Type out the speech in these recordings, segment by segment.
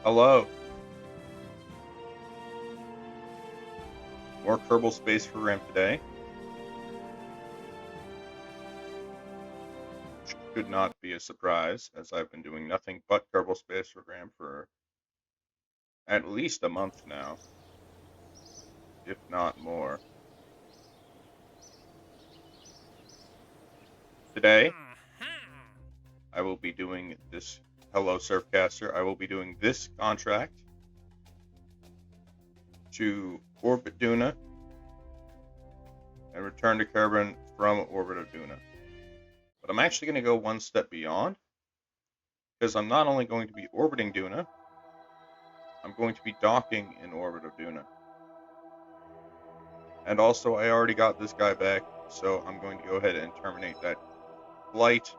Hello. More Kerbal space for RAM today. Should not be a surprise, as I've been doing nothing but Kerbal space for RAM for at least a month now, if not more. Today, I will be doing this. Hello, Surfcaster. I will be doing this contract to orbit Duna and return to Kerbal from orbit of Duna. But I'm actually going to go one step beyond, because I'm not only going to be orbiting Duna, I'm going to be docking in orbit of Duna. And also, I already got this guy back, so I'm going to go ahead and terminate that flight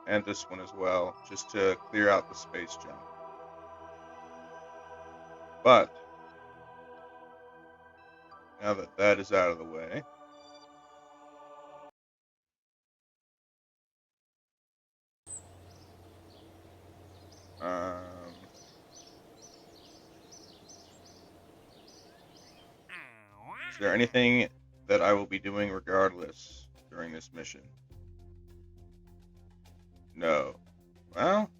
and this one as well, just to clear out the space junk. But now that that is out of the way, is there anything that I will be doing regardless during this mission? No. Well,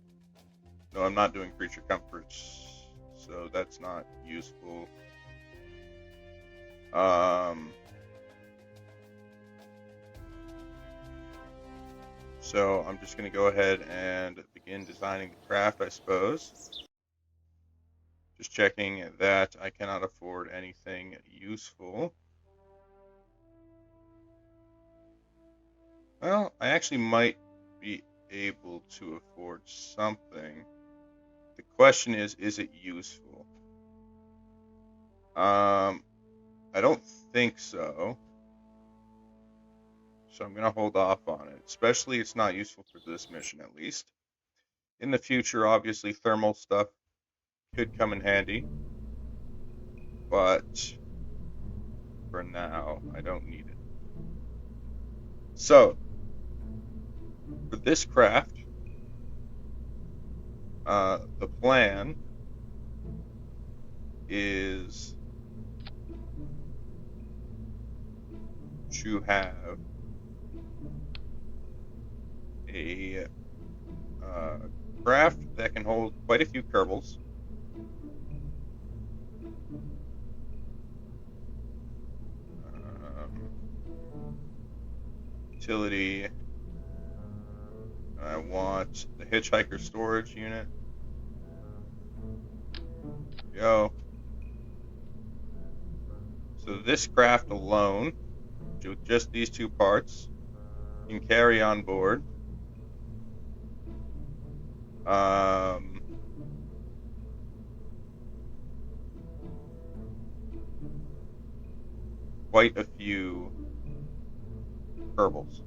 no, I'm not doing creature comforts, so that's not useful. So I'm just going to go ahead and begin designing the craft, I suppose. Just checking that I cannot afford anything useful. Well, I actually might be able to afford something. The question is it useful? I don't think so. So I'm going to hold off on it. Especially it's not useful for this mission, at least. In the future, obviously, thermal stuff could come in handy. But for now, I don't need it. So, for this craft, the plan is to have a craft that can hold quite a few Kerbals. Utility. I want the hitchhiker storage unit. There we go. So this craft alone, with just these two parts, can carry on board quite a few Kerbals.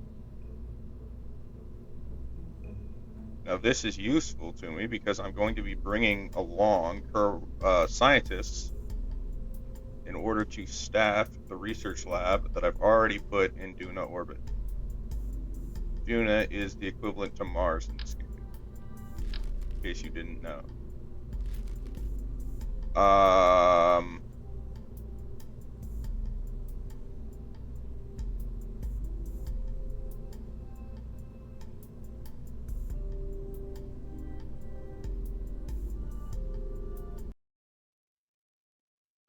Now this is useful to me because I'm going to be bringing along scientists in order to staff the research lab that I've already put in Duna orbit. Duna is the equivalent to Mars in this game, in case you didn't know.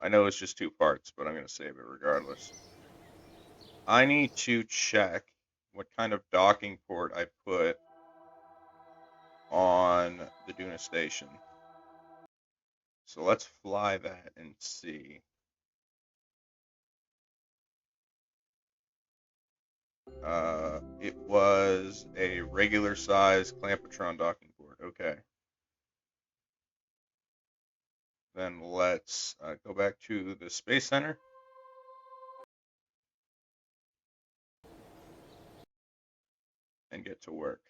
I know it's just two parts, but I'm going to save it regardless. I need to check what kind of docking port I put on the Duna station. So let's fly that and see. It was a regular size Clampatron docking port. Okay. Then let's go back to the Space Center. And get to work.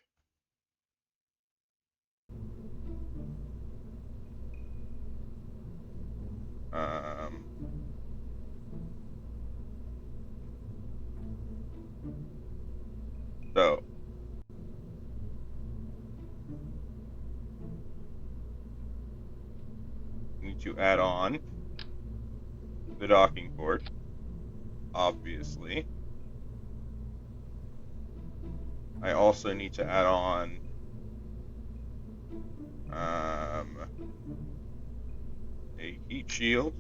So to add on the docking port, obviously. I also need to add on a heat shield.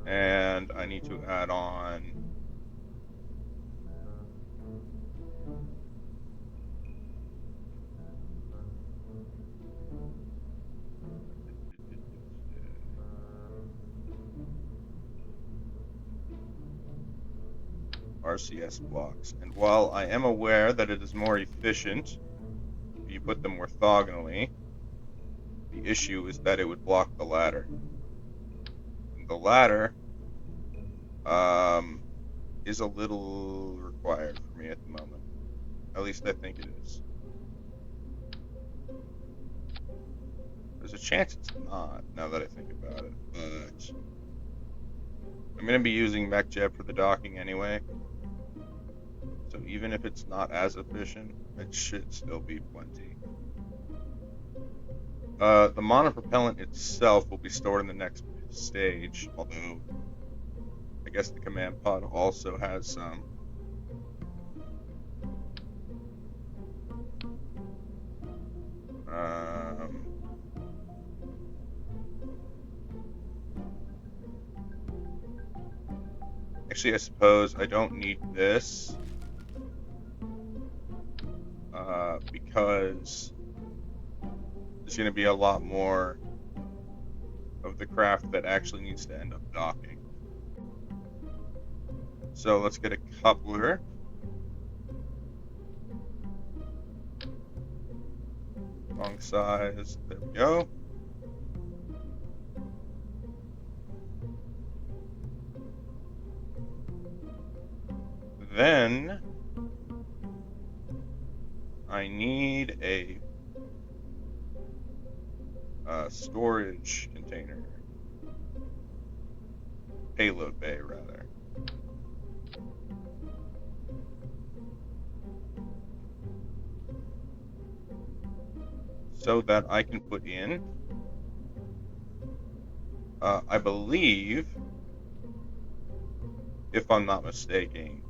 And I need to add on RCS blocks. And while I am aware that it is more efficient if you put them orthogonally, the issue is that it would block the ladder. And the ladder is a little required for me at the moment. At least I think it is. There's a chance it's not, now that I think about it, but I'm going to be using MechJeb for the docking anyway. So even if it's not as efficient, it should still be plenty. The monopropellant itself will be stored in the next stage, although I guess the command pod also has some. Actually, I suppose I don't need this because there's going to be a lot more of the craft that actually needs to end up docking. So let's get a coupler. Wrong size. There we go. Then I need a storage container. Payload bay, rather. So that I can put in, I believe, if I'm not mistaken,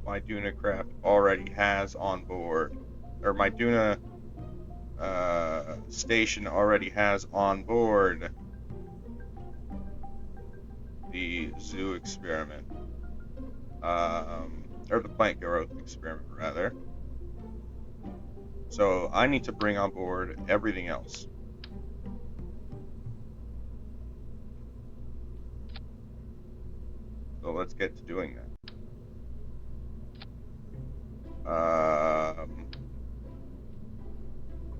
my Duna craft already has on board, or my Duna station already has on board the zoo experiment, or the plant growth experiment, rather. So I need to bring on board everything else. So let's get to doing that.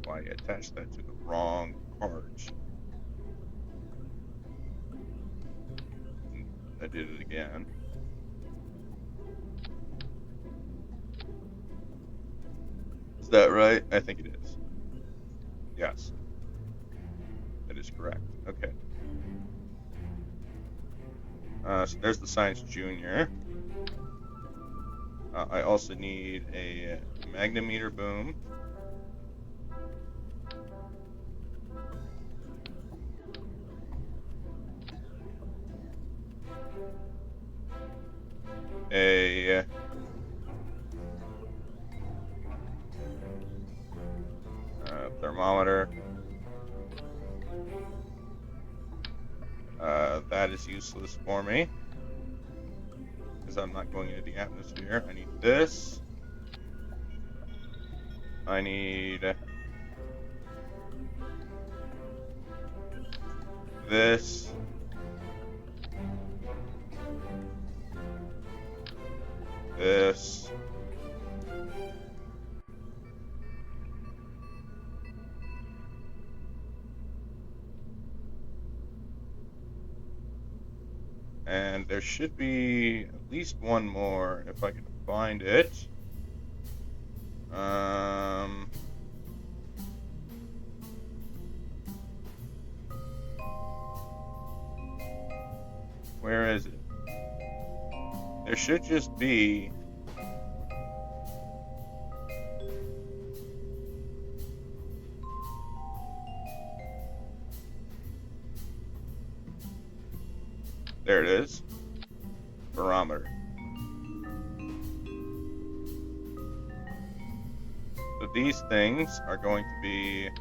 Why I attached that to the wrong part? I did it again. Is that right? I think it is. Yes. That is correct. Okay. So there's the Science Junior. I also need a magnemeter boom. A thermometer. That is useless for me because I'm not going into the atmosphere. I need this. I need this. This. And there should be at least one more if I can find it. Where is it? There should just be There it is. Barometer. So these things are going to be I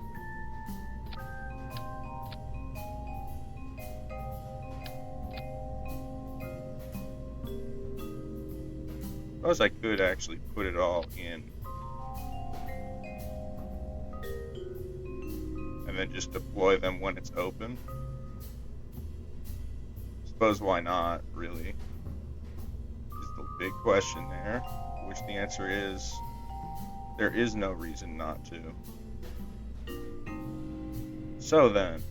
suppose I could actually put it all in and then just deploy them when it's open. Suppose why not, really? Is the big question there, which the answer is there is no reason not to. So then,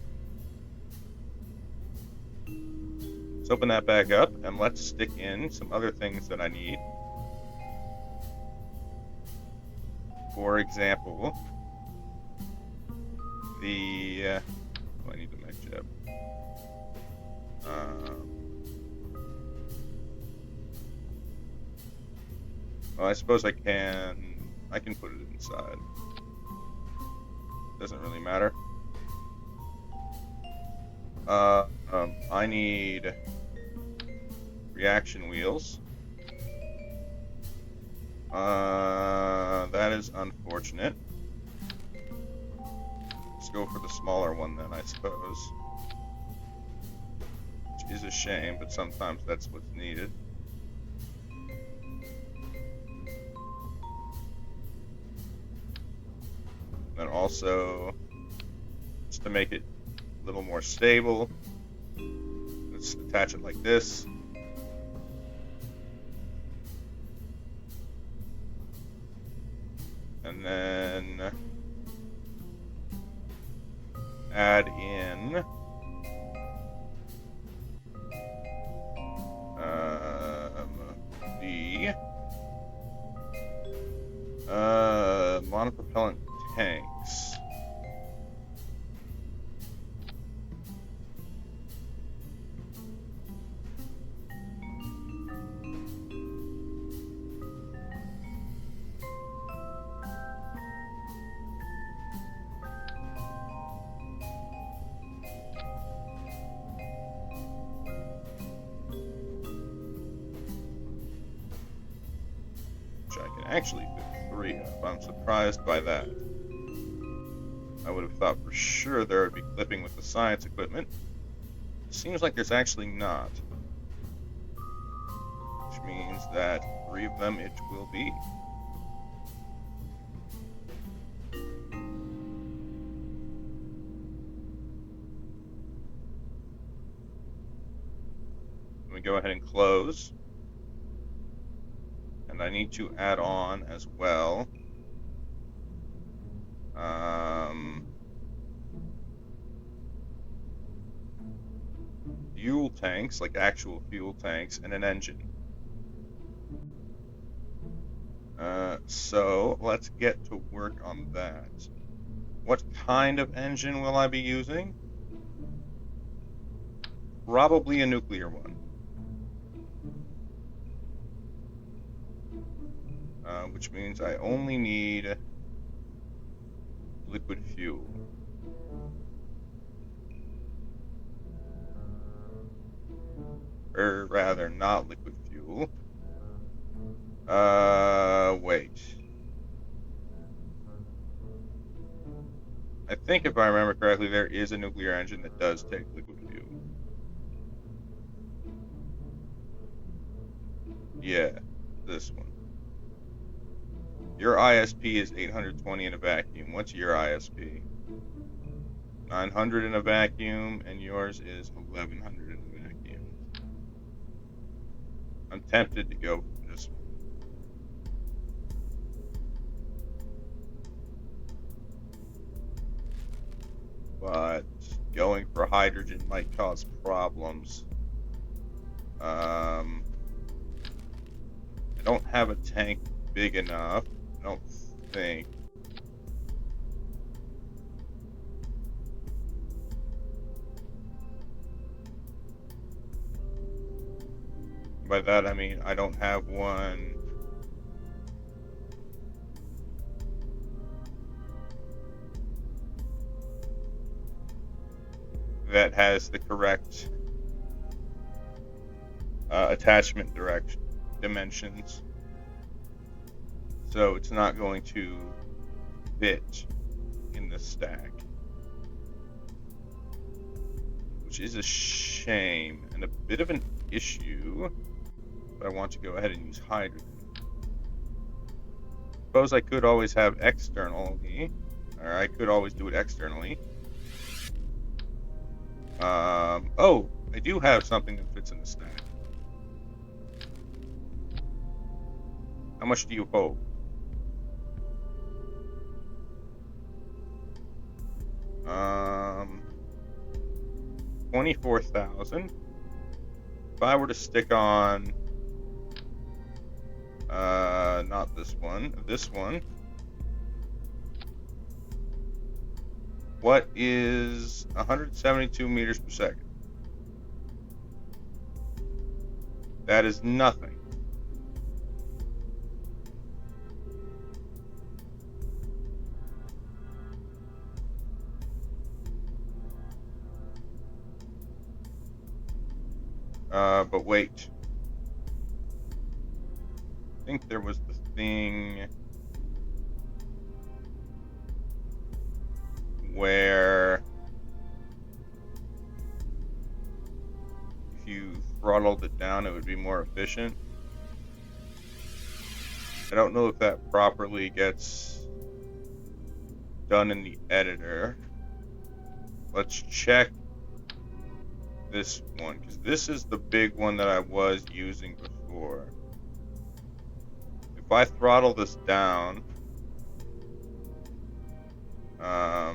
let's open that back up and let's stick in some other things that I need. For example, I need the med jab. Well, I suppose I can put it inside. Doesn't really matter. I need reaction wheels. That is unfortunate. Let's go for the smaller one then, I suppose. Which is a shame, but sometimes that's what's needed. And also, just to make it a little more stable, let's attach it like this. And then add in the monopropellant tanks. I can actually fit 3 up. I'm surprised by that. I would have thought for sure there would be clipping with the science equipment. Seems like there's actually not. Which means that 3 of them it will be. Let me go ahead and close. And I need to add on as well fuel tanks, like actual fuel tanks, and an engine. So let's get to work on that. What kind of engine will I be using? Probably a nuclear one. Which means I only need liquid fuel. Or rather, not liquid fuel. Wait. I think if I remember correctly, there is a nuclear engine that does take liquid fuel. Yeah, this one. Your ISP is 820 in a vacuum. What's your ISP? 900 in a vacuum, and yours is 1100 in a vacuum. I'm tempted to go for this one. But going for hydrogen might cause problems. I don't have a tank big enough. I don't think. By that I mean I don't have one that has the correct attachment dimensions, so it's not going to fit in the stack, which is a shame and a bit of an issue, but I want to go ahead and use hydrogen. Suppose I could always have externally, or I could always do it externally. Oh, I do have something that fits in the stack. How much do you hope? Um, 24,000. If I were to stick on, not this one, what is 172 meters per second? That is nothing. But wait. I think there was the thing where if you throttled it down, it would be more efficient. I don't know if that properly gets done in the editor. Let's check this one, because this is the big one that I was using before. If I throttle this down, I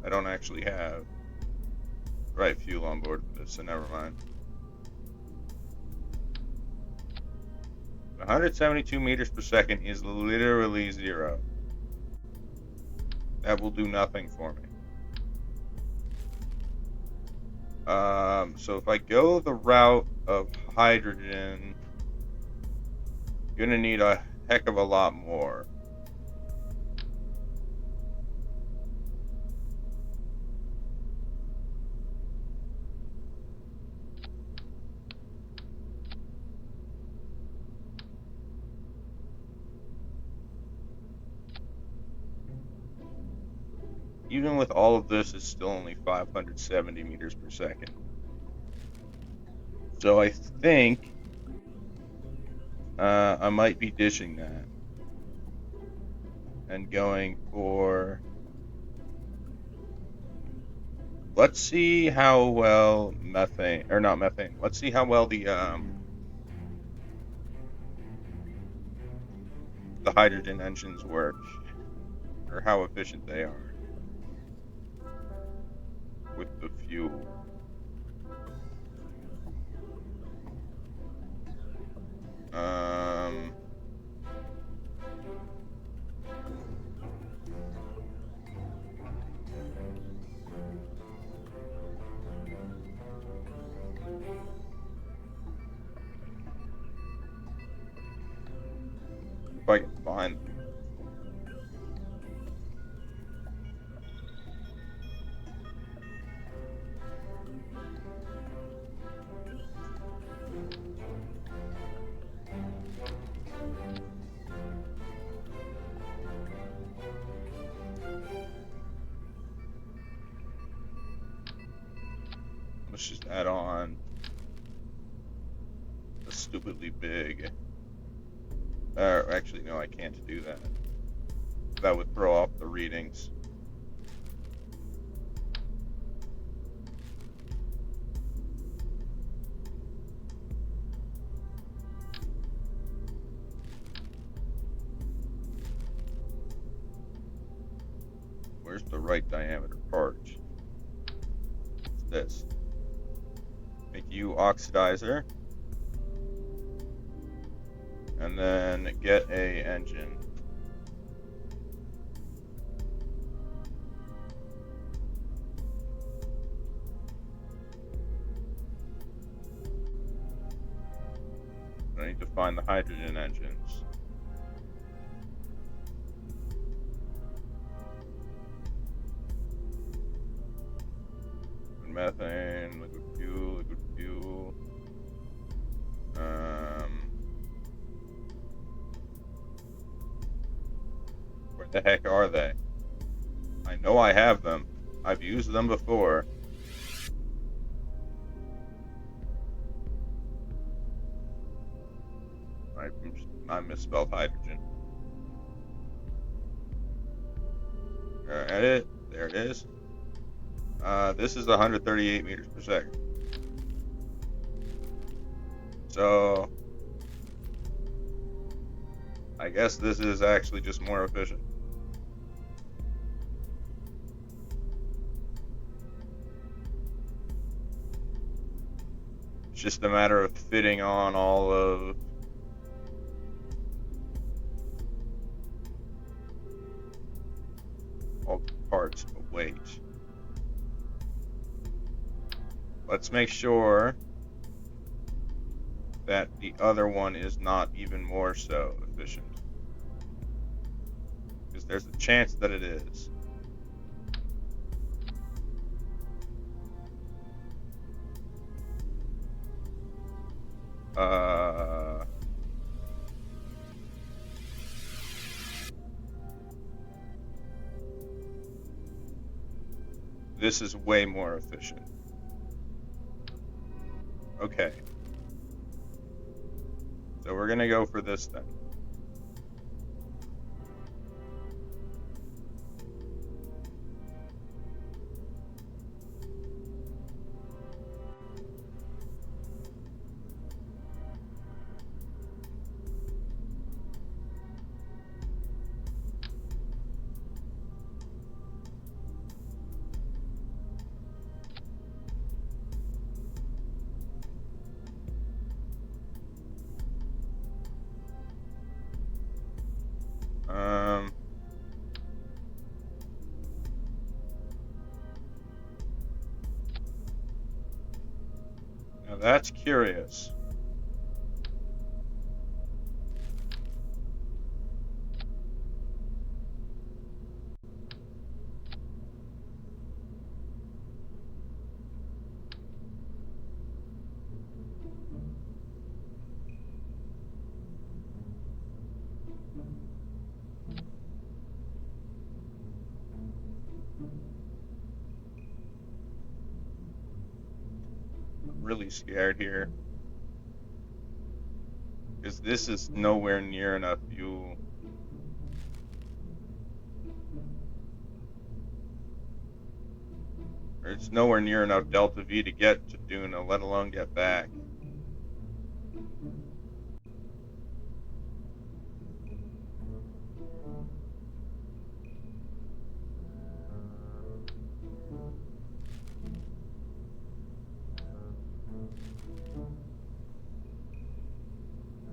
don't actually have the right fuel on board for this, so never mind. 172 meters per second is literally zero. That will do nothing for me. So if I go the route of hydrogen, you're gonna need a heck of a lot more. Even with all of this, it's still only 570 meters per second. So I think I might be dishing that and going for... Let's see how well methane, or not methane, let's see how well the hydrogen engines work, or how efficient they are with the fuel. If I can find them. Let's just add on a stupidly big. Actually, no, I can't do that. That would throw off the readings. Where's the right diameter part? It's this. Make you oxidizer. And then get a engine. I need to find the hydrogen engines. methane, liquid fuel, liquid fuel. Where the heck are they? I know I have them. I've used them before. I misspelled hydrogen. Edit. There it is. This is 138 meters per second. So I guess this is actually just more efficient. It's just a matter of fitting on all parts of weight. Let's make sure that the other one is not even more so efficient. Because there's a chance that it is. This is way more efficient. Okay. So we're gonna go for this then. Now that's curious. Really scared here because this is nowhere near enough fuel. Or it's nowhere near enough Delta V to get to Duna, let alone get back.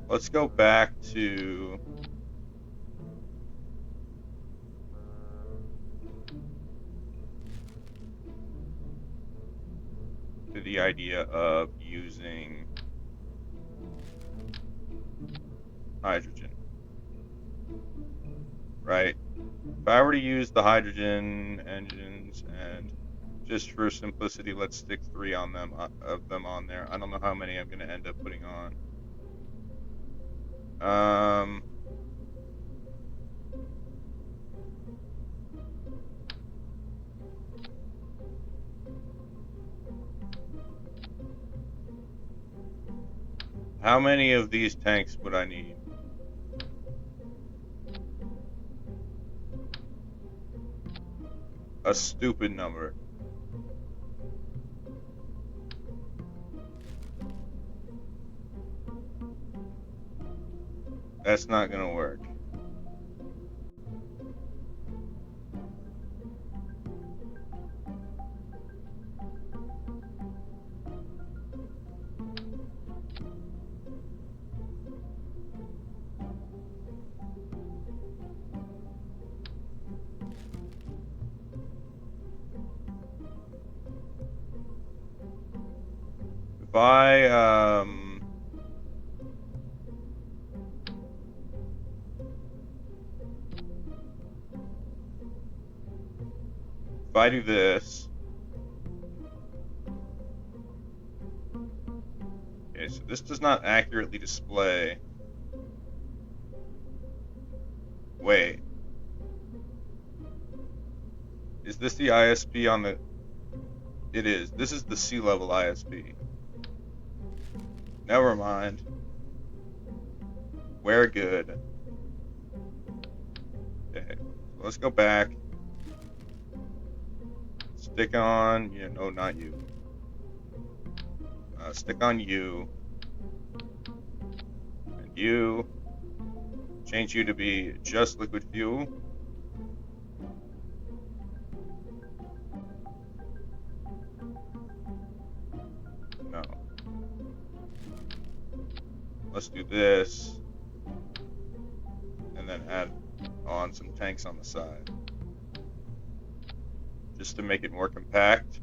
Let's go back to the idea of using hydrogen, right? If I were to use the hydrogen engines, and just for simplicity, let's stick 3 on them of them on there. I don't know how many I'm going to end up putting on. How many of these tanks would I need? A stupid number. That's not gonna work. If I do this, This does not accurately display. Wait. Is this the ISP on the... It is. This is the sea level ISP. Never mind. We're good. Okay. So let's go back. Stick on... Yeah, no, not you. Stick on you. And you. Change you to be just liquid fuel. No. Let's do this. And then add on some tanks on the side. Just to make it more compact.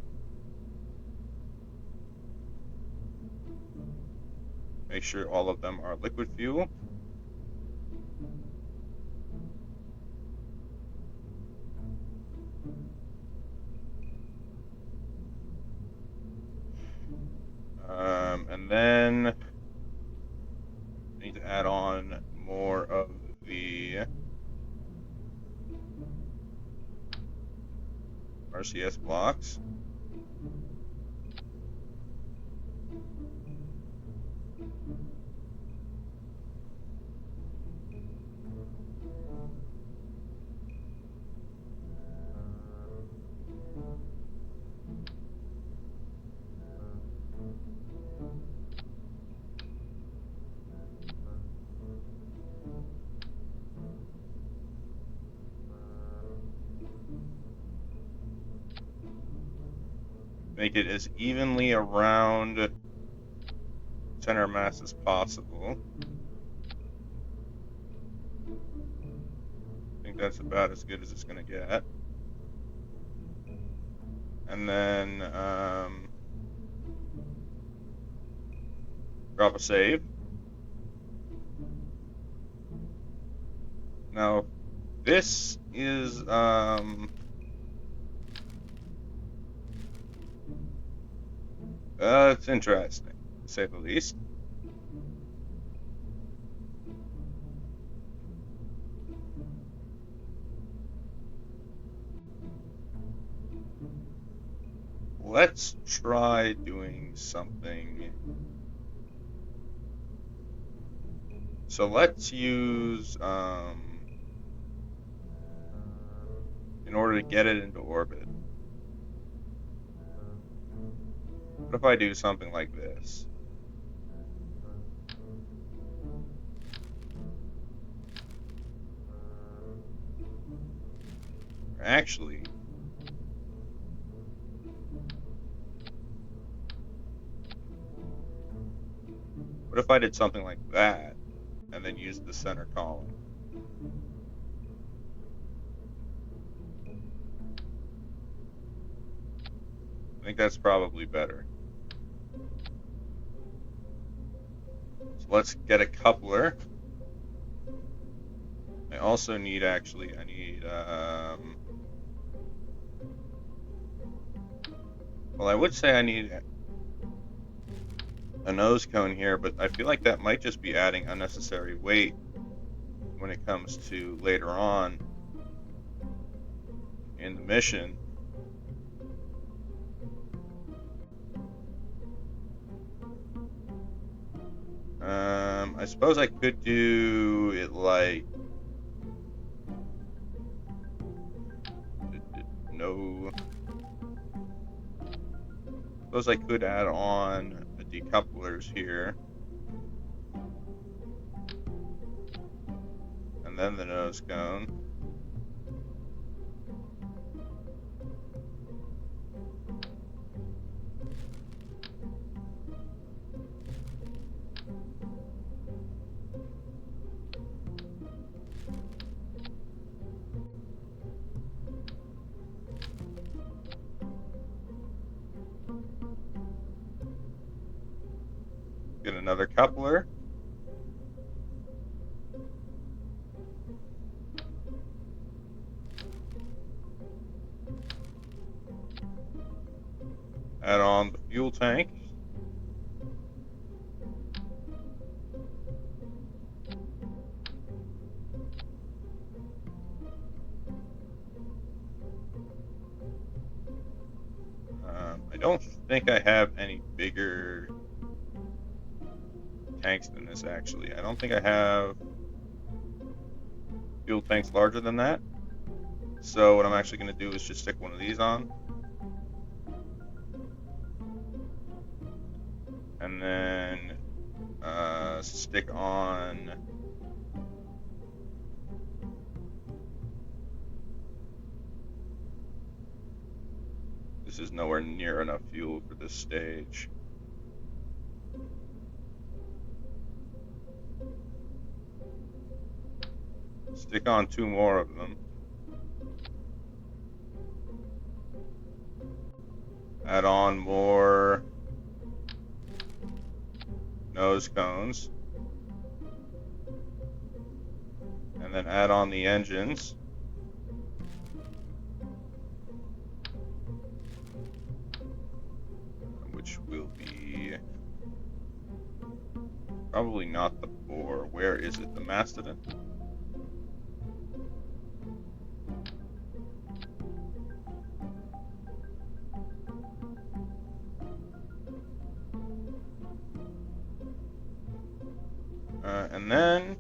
Make sure all of them are liquid fuel. And then I need to add on more of the RCS blocks. Make it as evenly around center mass as possible. I think that's about as good as it's going to get. And then drop a save. Now, this is it's interesting, to say the least. Let's try doing something. So let's use, in order to get it into orbit. What if I do something like this? Actually, what if I did something like that and then used the center column? I think that's probably better. So let's get a coupler. I also need, actually, I need, well, I would say I need a nose cone here, but I feel like that might just be adding unnecessary weight when it comes to later on in the mission. I suppose I could do it like... No. I suppose I could add on the decouplers here. And then the nose cone. Get another coupler. Add on the fuel tank. don't think I have any bigger tanks than this, actually. I don't think I have fuel tanks larger than that. So what I'm actually going to do is just stick one of these on. And then stick on this is nowhere near enough fuel for this stage. Stick on 2 more of them. Add on more nose cones. And then add on the engines. Which will be probably not the boar. Where is it? The mastodon? And then,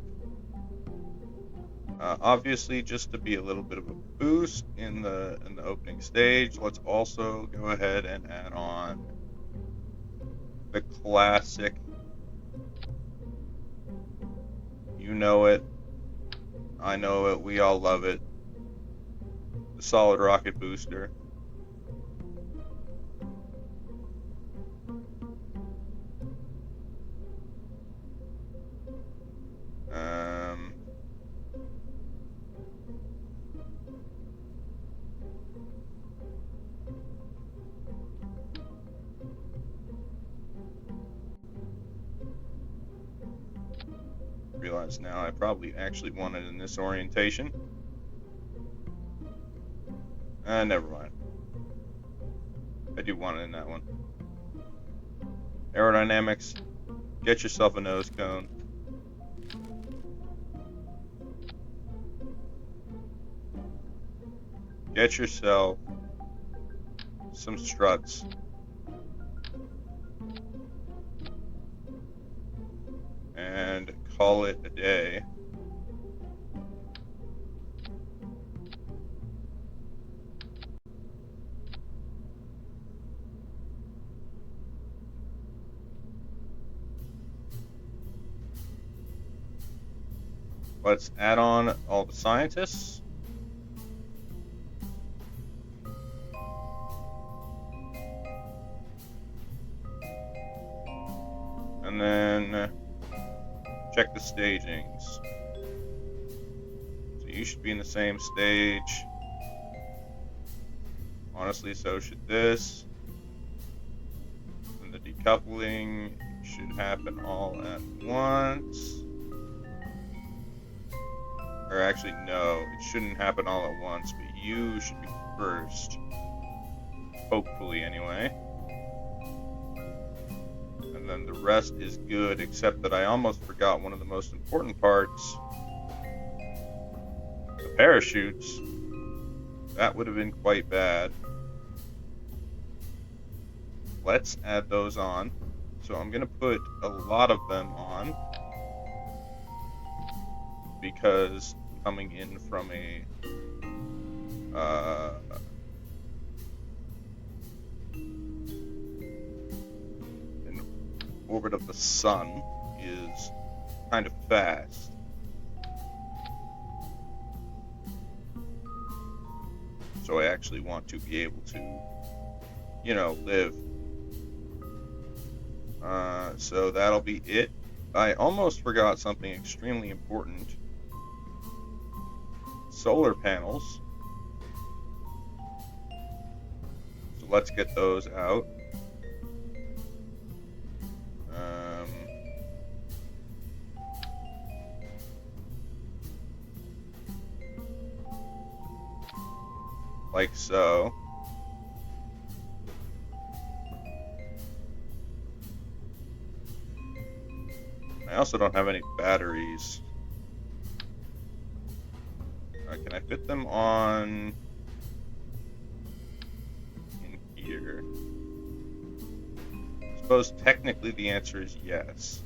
obviously, just to be a little bit of a boost in the opening stage, let's also go ahead and add on the classic. You know it. I know it. We all love it. The solid rocket booster. Realize now I probably actually want it in this orientation. Never mind. I do want it in that one. Aerodynamics. Get yourself a nose cone. Get yourself some struts. And call it a day. Let's add on all the scientists. And then check the stagings. So you should be in the same stage. Honestly, so should this. And the decoupling should happen all at once. Or actually, no, it shouldn't happen all at once, but you should be first. Hopefully, anyway. And then the rest is good, except that I almost forgot one of the most important parts. The parachutes. That would have been quite bad. Let's add those on. So I'm going to put a lot of them on. Because coming in from an orbit of the sun is kind of fast. So I actually want to be able to, live. So that'll be it. I almost forgot something extremely important. Solar panels. So let's get those out. Like so. I also don't have any batteries. Can I fit them on in here? suppose technically the answer is yes.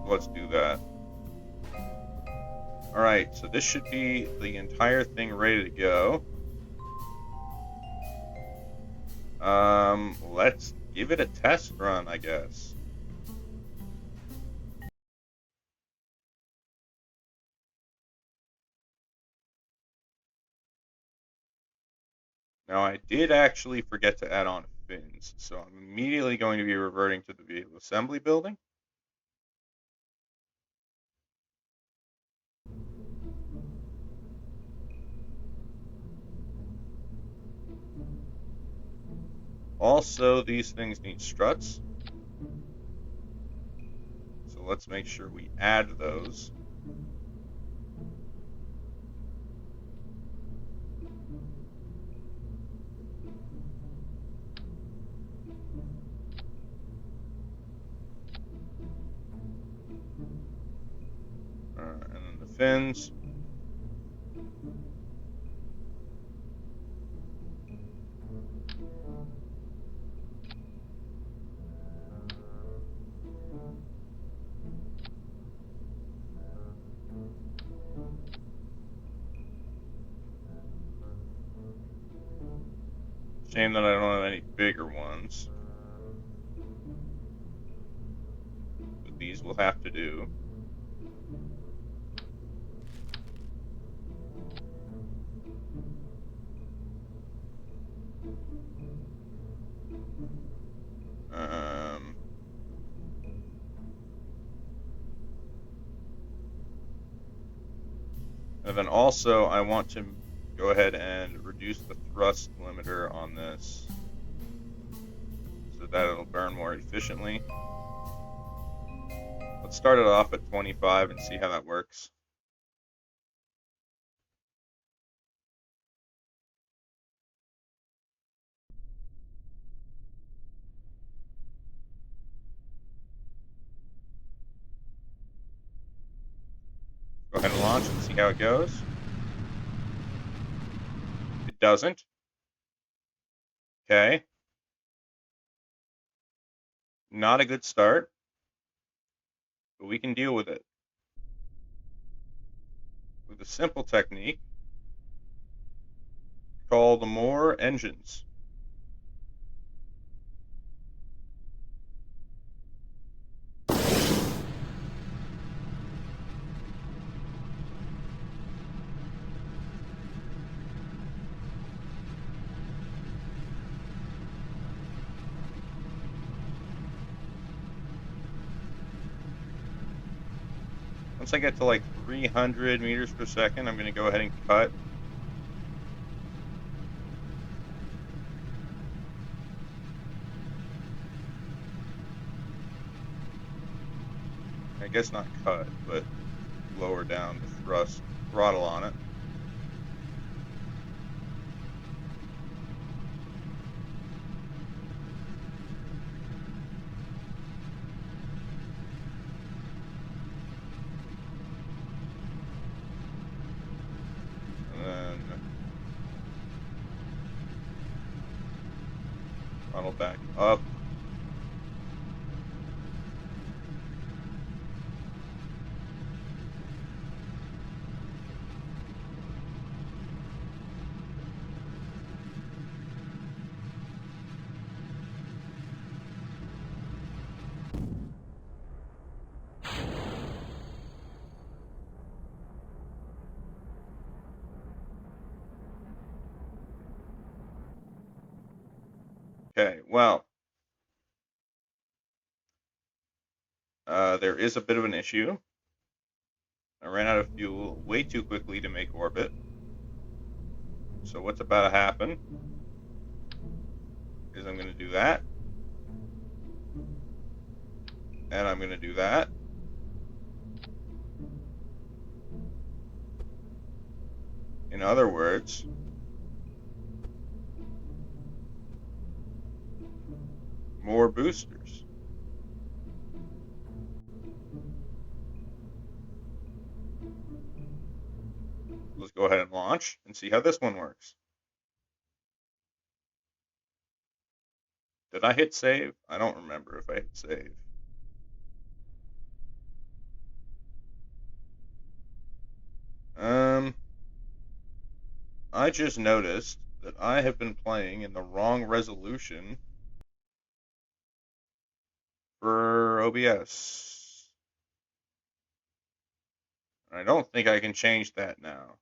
Let's do that. Alright, so this should be the entire thing ready to go. Let's give it a test run, I guess. Now, I did actually forget to add on fins, so I'm immediately going to be reverting to the vehicle assembly building. Also, these things need struts, so let's make sure we add those. And then the fins. Shame that I don't have any bigger ones. But these will have to do. Um, and then also I want to go ahead and reduce the thrust limiter on this so that it'll burn more efficiently. Let's start it off at 25 and see how that works. Go ahead and launch and see how it goes. It doesn't. Okay. Not a good start, but we can deal with it. With a simple technique called more engines. Once I get to like 300 meters per second, I'm going to go ahead and cut. I guess not cut, but lower down the throttle on it. And then throttle back up. Okay, well, there is a bit of an issue. I ran out of fuel way too quickly to make orbit. So what's about to happen is I'm going to do that. And I'm going to do that. In other words, more boosters. go ahead and launch and see how this one works. Did I hit save? I don't remember if I hit save. I just noticed that I have been playing in the wrong resolution for OBS. I don't think I can change that now,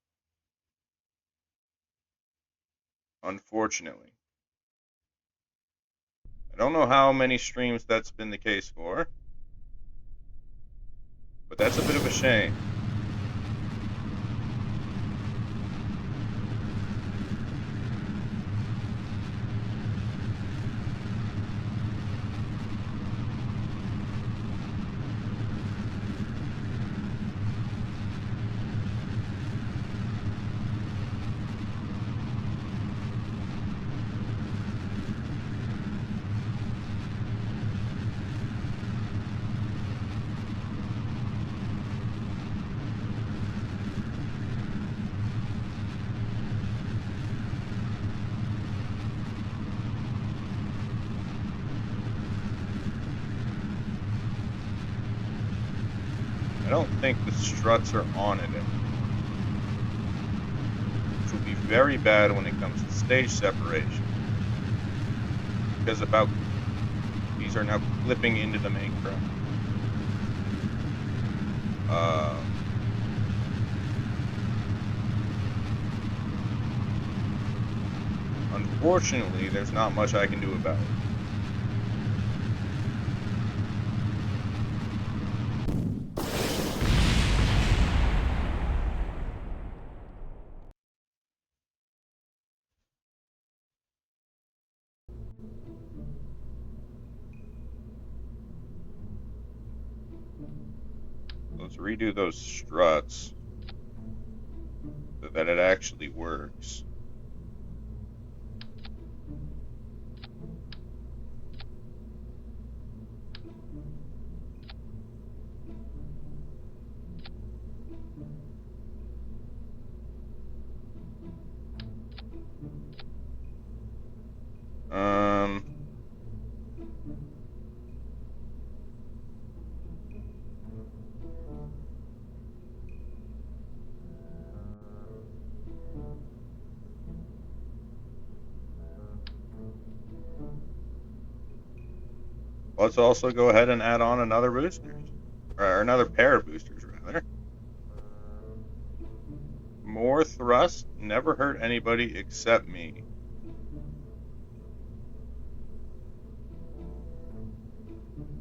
unfortunately. I don't know how many streams that's been the case for, but that's a bit of a shame. I don't think the struts are on it anymore, which will be very bad when it comes to stage separation, because about these are now clipping into the main crowd. Unfortunately, there's not much I can do about it. Let's redo those struts so that it actually works. Let's also go ahead and add on another booster, or another pair of boosters, rather. More thrust never hurt anybody except me.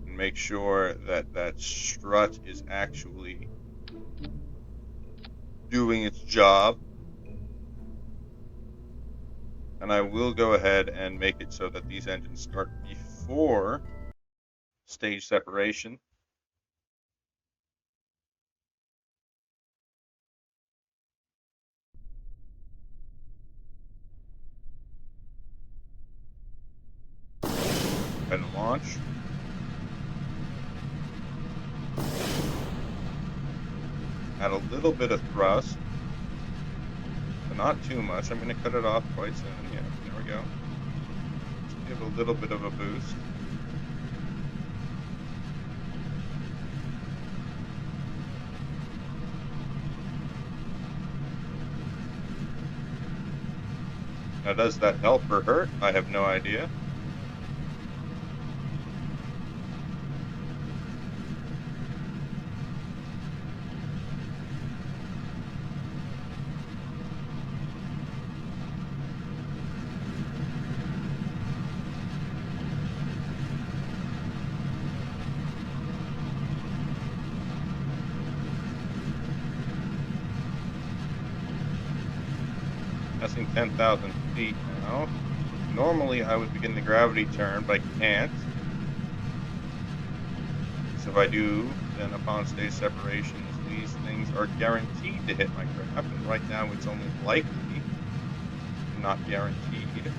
And make sure that that strut is actually doing its job. And I will go ahead and make it so that these engines start before stage separation. And launch. Add a little bit of thrust, but not too much. I'm going to cut it off quite soon. Yeah, there we go. Just give a little bit of a boost. Now, does that help or hurt? I have no idea. Passing 10,000 feet now. Normally I would begin the gravity turn, but I can't. So if I do, then upon stage separations, these things are guaranteed to hit my craft, and right now it's only likely, not guaranteed.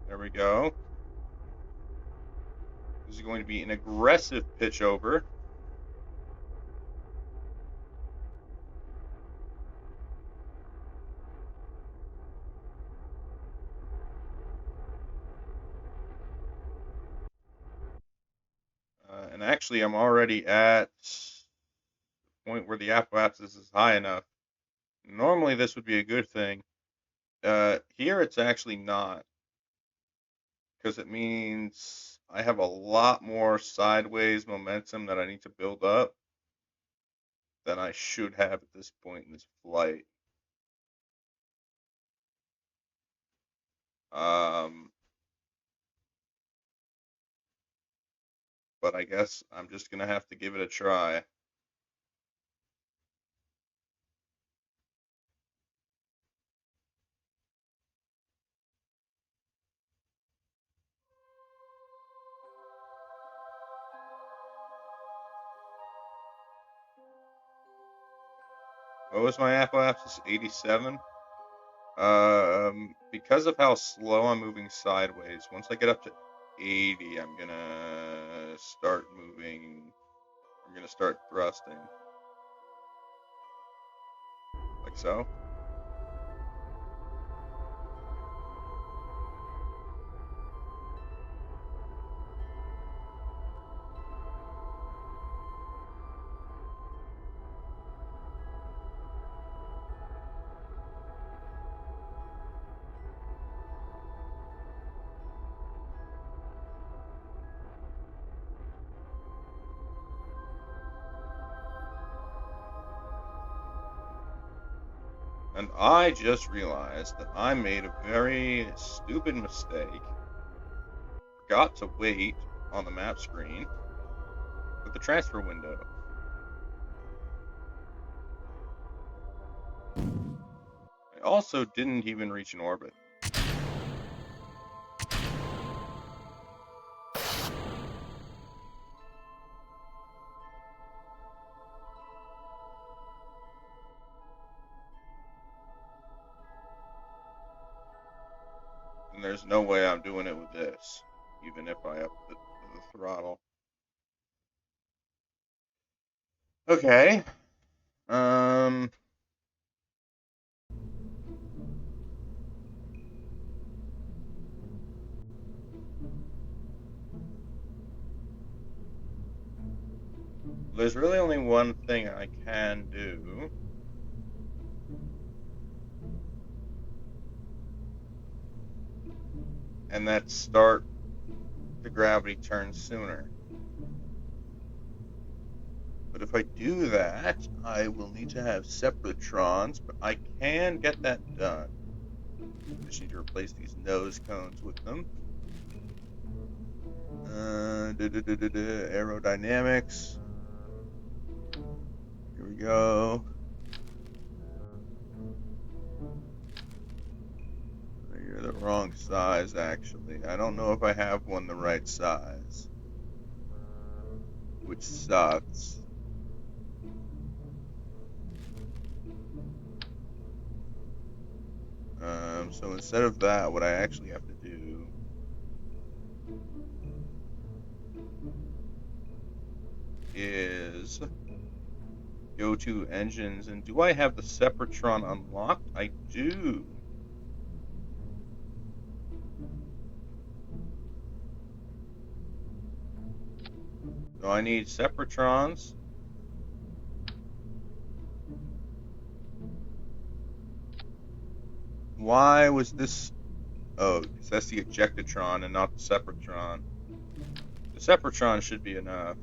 There we go. This is going to be an aggressive pitch over. And actually, I'm already at the point where the apoapsis is high enough. Normally, this would be a good thing. Here, it's actually not, because it means I have a lot more sideways momentum that I need to build up than I should have at this point in this flight. But I guess I'm just gonna have to give it a try. What was my apoapsis? 87. Because of how slow I'm moving sideways, once I get up to 80, I'm gonna start moving. I'm gonna start thrusting, like so. And I just realized that I made a very stupid mistake. Forgot to wait on the map screen for the transfer window. I also didn't even reach an orbit. And there's no way I'm doing it with this, even if I up the throttle. Okay. There's really only one thing I can do. And that's start the gravity turn sooner. But if I do that, I will need to have separatrons, but I can get that done. Just need to replace these nose cones with them. Aerodynamics. Here we go. You're the wrong size, actually. I don't know if I have one the right size, which sucks. So instead of that, what I actually have to do is go to engines, and do I have the Sepratron unlocked? I do. So I need Sepratrons. Why was this? Oh, because that's the Ejectatron and not the Sepratron. The Sepratron should be enough,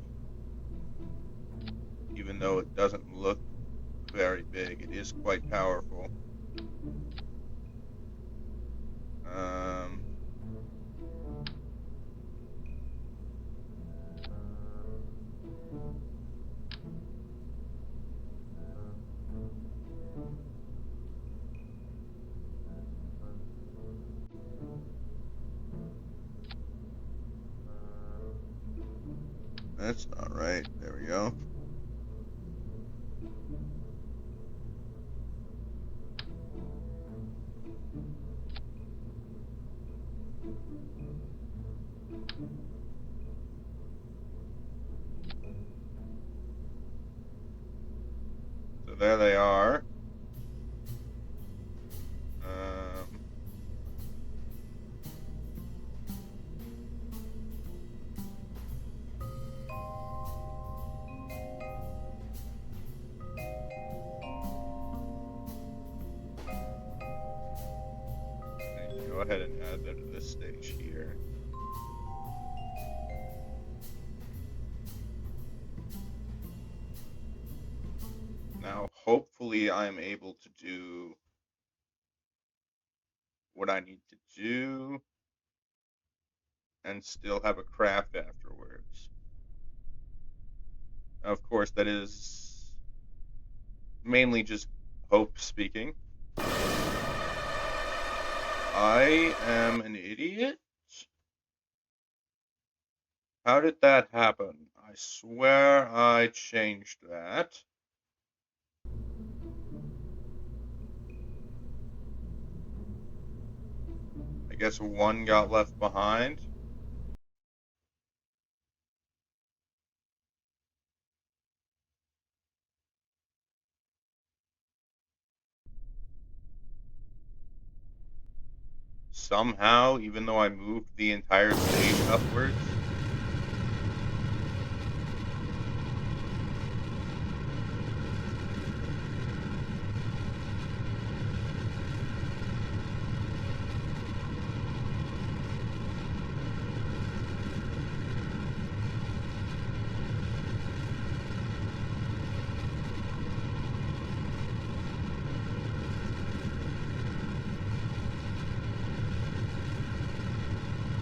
even though it doesn't look very big. It is quite powerful. Um, that's not right. There we go. there they are. Um, Go ahead and add them to this stage here. Now, hopefully I'm able to do what I need to do and still have a craft afterwards. Of course, that is mainly just hope speaking. I am an idiot? How did that happen? I swear I changed that. I guess one got left behind. Somehow, even though I moved the entire stage upwards.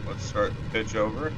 Let's start the pitch over.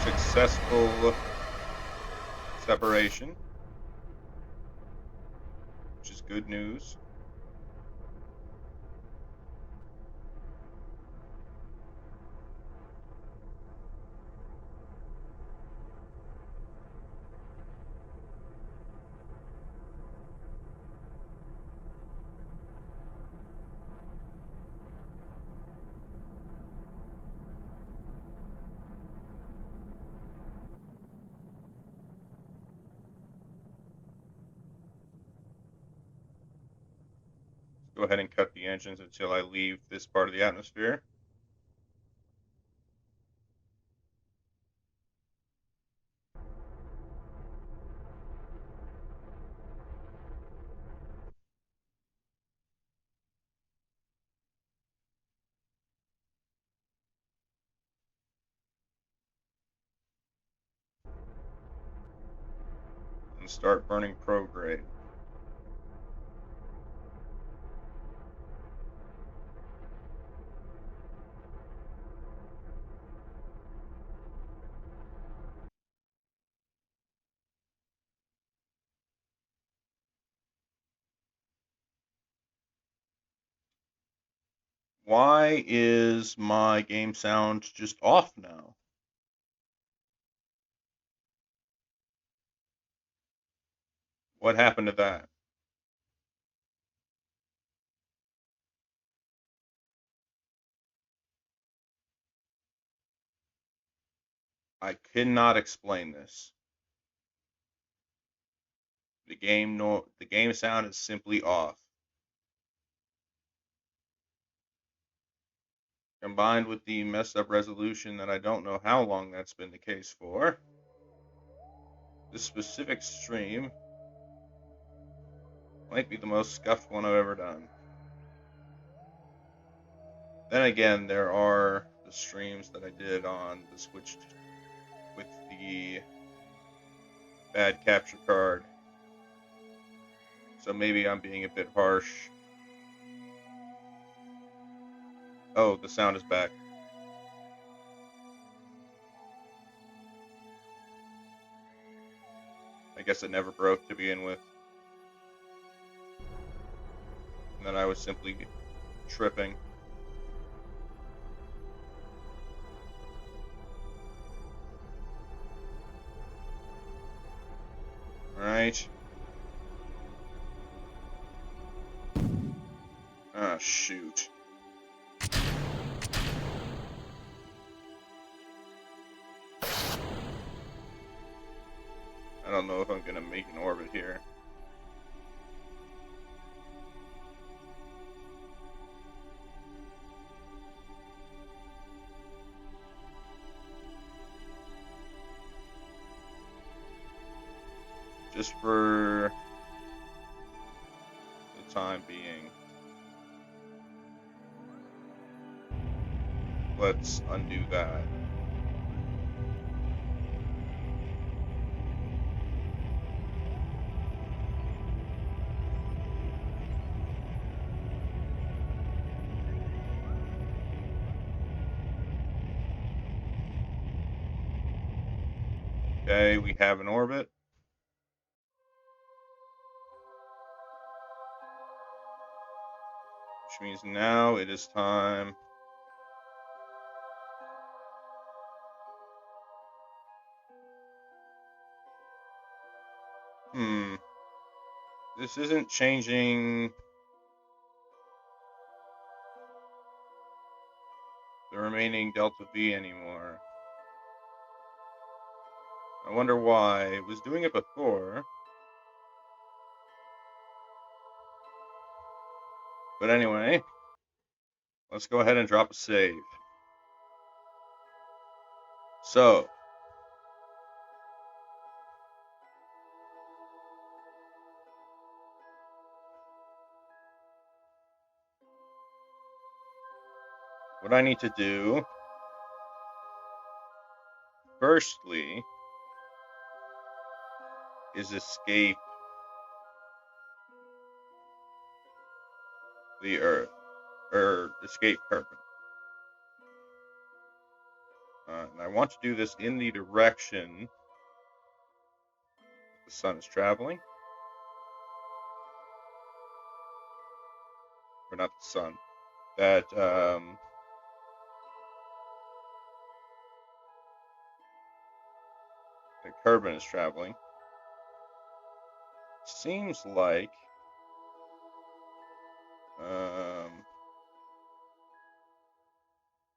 Successful separation, which is good news. Go ahead and cut the engines until I leave this part of the atmosphere. And start burning prograde. Why is my game sound just off now? What happened to that? I cannot explain this. The game sound is simply off. Combined with the messed up resolution that I don't know how long that's been the case for. This specific stream might be the most scuffed one I've ever done. Then again, there are the streams that I did on the Switch with the bad capture card. So maybe I'm being a bit harsh. Oh, the sound is back. I guess it never broke to begin with. And then I was simply tripping. Alright. Ah, shoot. I don't know if I'm gonna make an orbit here. Just for the time being. Let's undo that. Okay, we have an orbit. Which means now it is time this isn't changing the remaining delta V anymore. I wonder why. It was doing it before. But anyway, let's go ahead and drop a save. So, what I need to do, firstly, is escape the Earth, or escape Kerbal. And I want to do this in the direction the sun is traveling. Or not the sun. That, the Kerbal is traveling. Seems like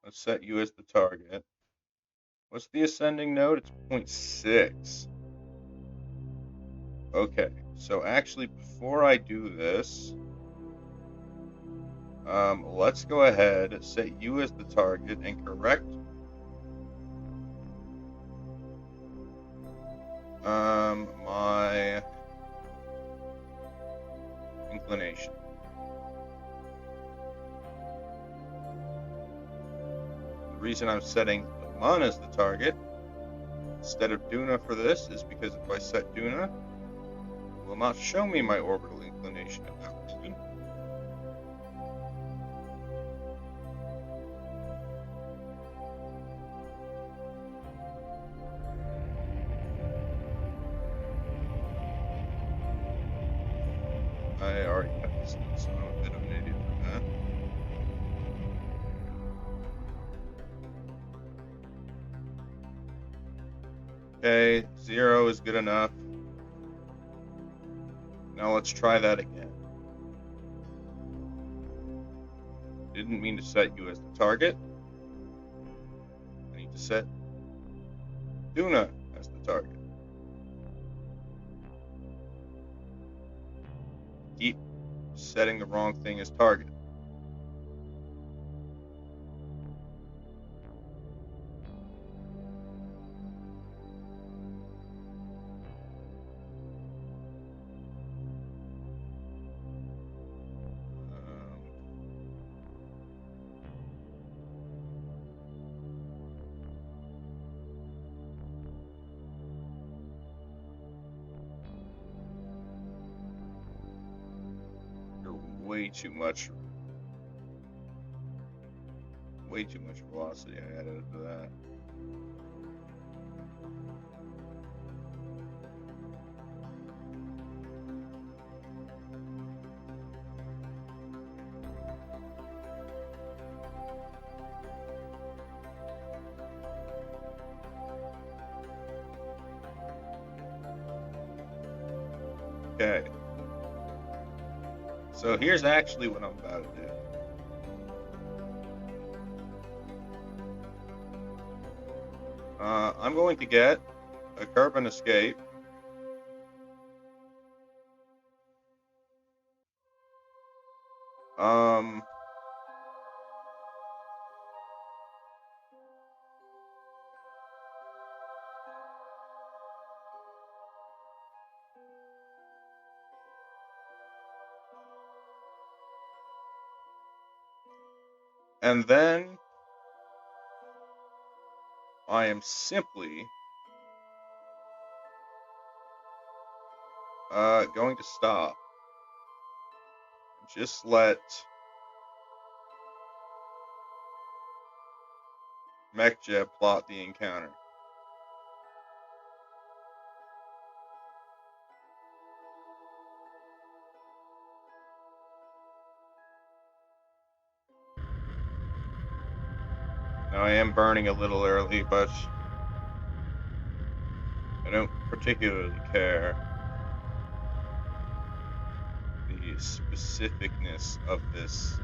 let's set you as the target. What's the ascending node? It's 0.6. Okay, so actually before I do this, let's go ahead, set you as the target, and correct my inclination. The reason I'm setting the Mun as the target instead of Duna for this is because if I set Duna, it will not show me my orbital inclination at that point. I already cut this, so I'm a bit of an idiot for that. Okay, 0 is good enough. Now let's try that again. Didn't mean to set you as the target. I need to set Duna as the target. Keep setting the wrong thing as target. way too much velocity I added to that. Okay. So here's actually what I'm about to do. I'm going to get a carbon escape. And then I am simply going to stop. Just let MechJeb plot the encounter. Now I am burning a little early, but I don't particularly care. The specificness of this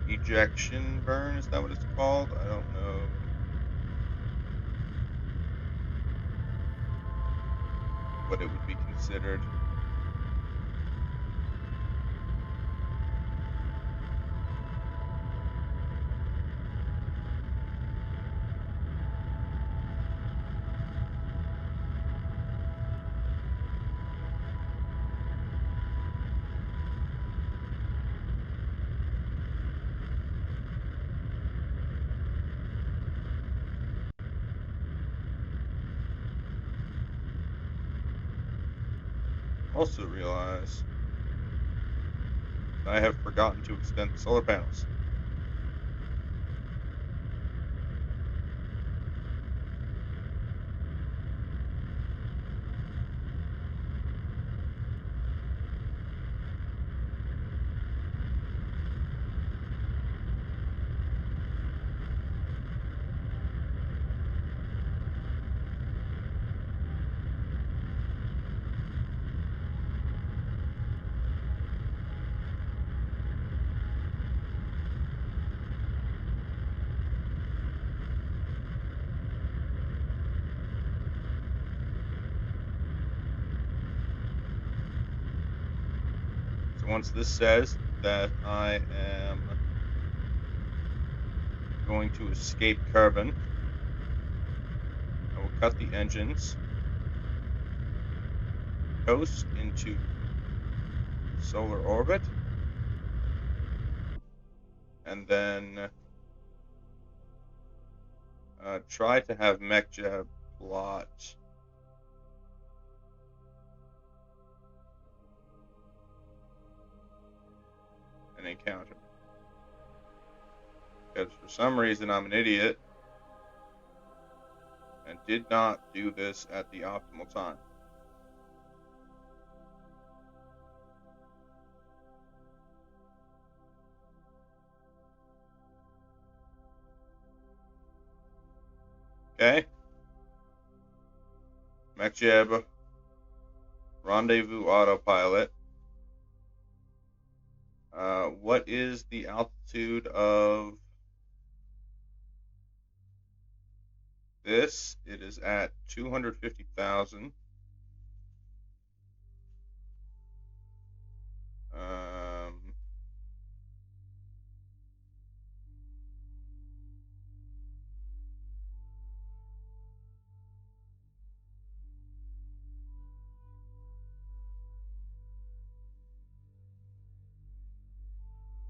ejection burn, is that what it's called? I don't know. What it would be considered. Also realize I have forgotten to extend the solar panels. So once this says that I am going to escape carbon, I will cut the engines, coast into solar orbit, and then try to have MechJeb plot an encounter. Because for some reason I'm an idiot and did not do this at the optimal time. Okay. MechJeb, rendezvous autopilot. What is the altitude of this? It is at 250,000.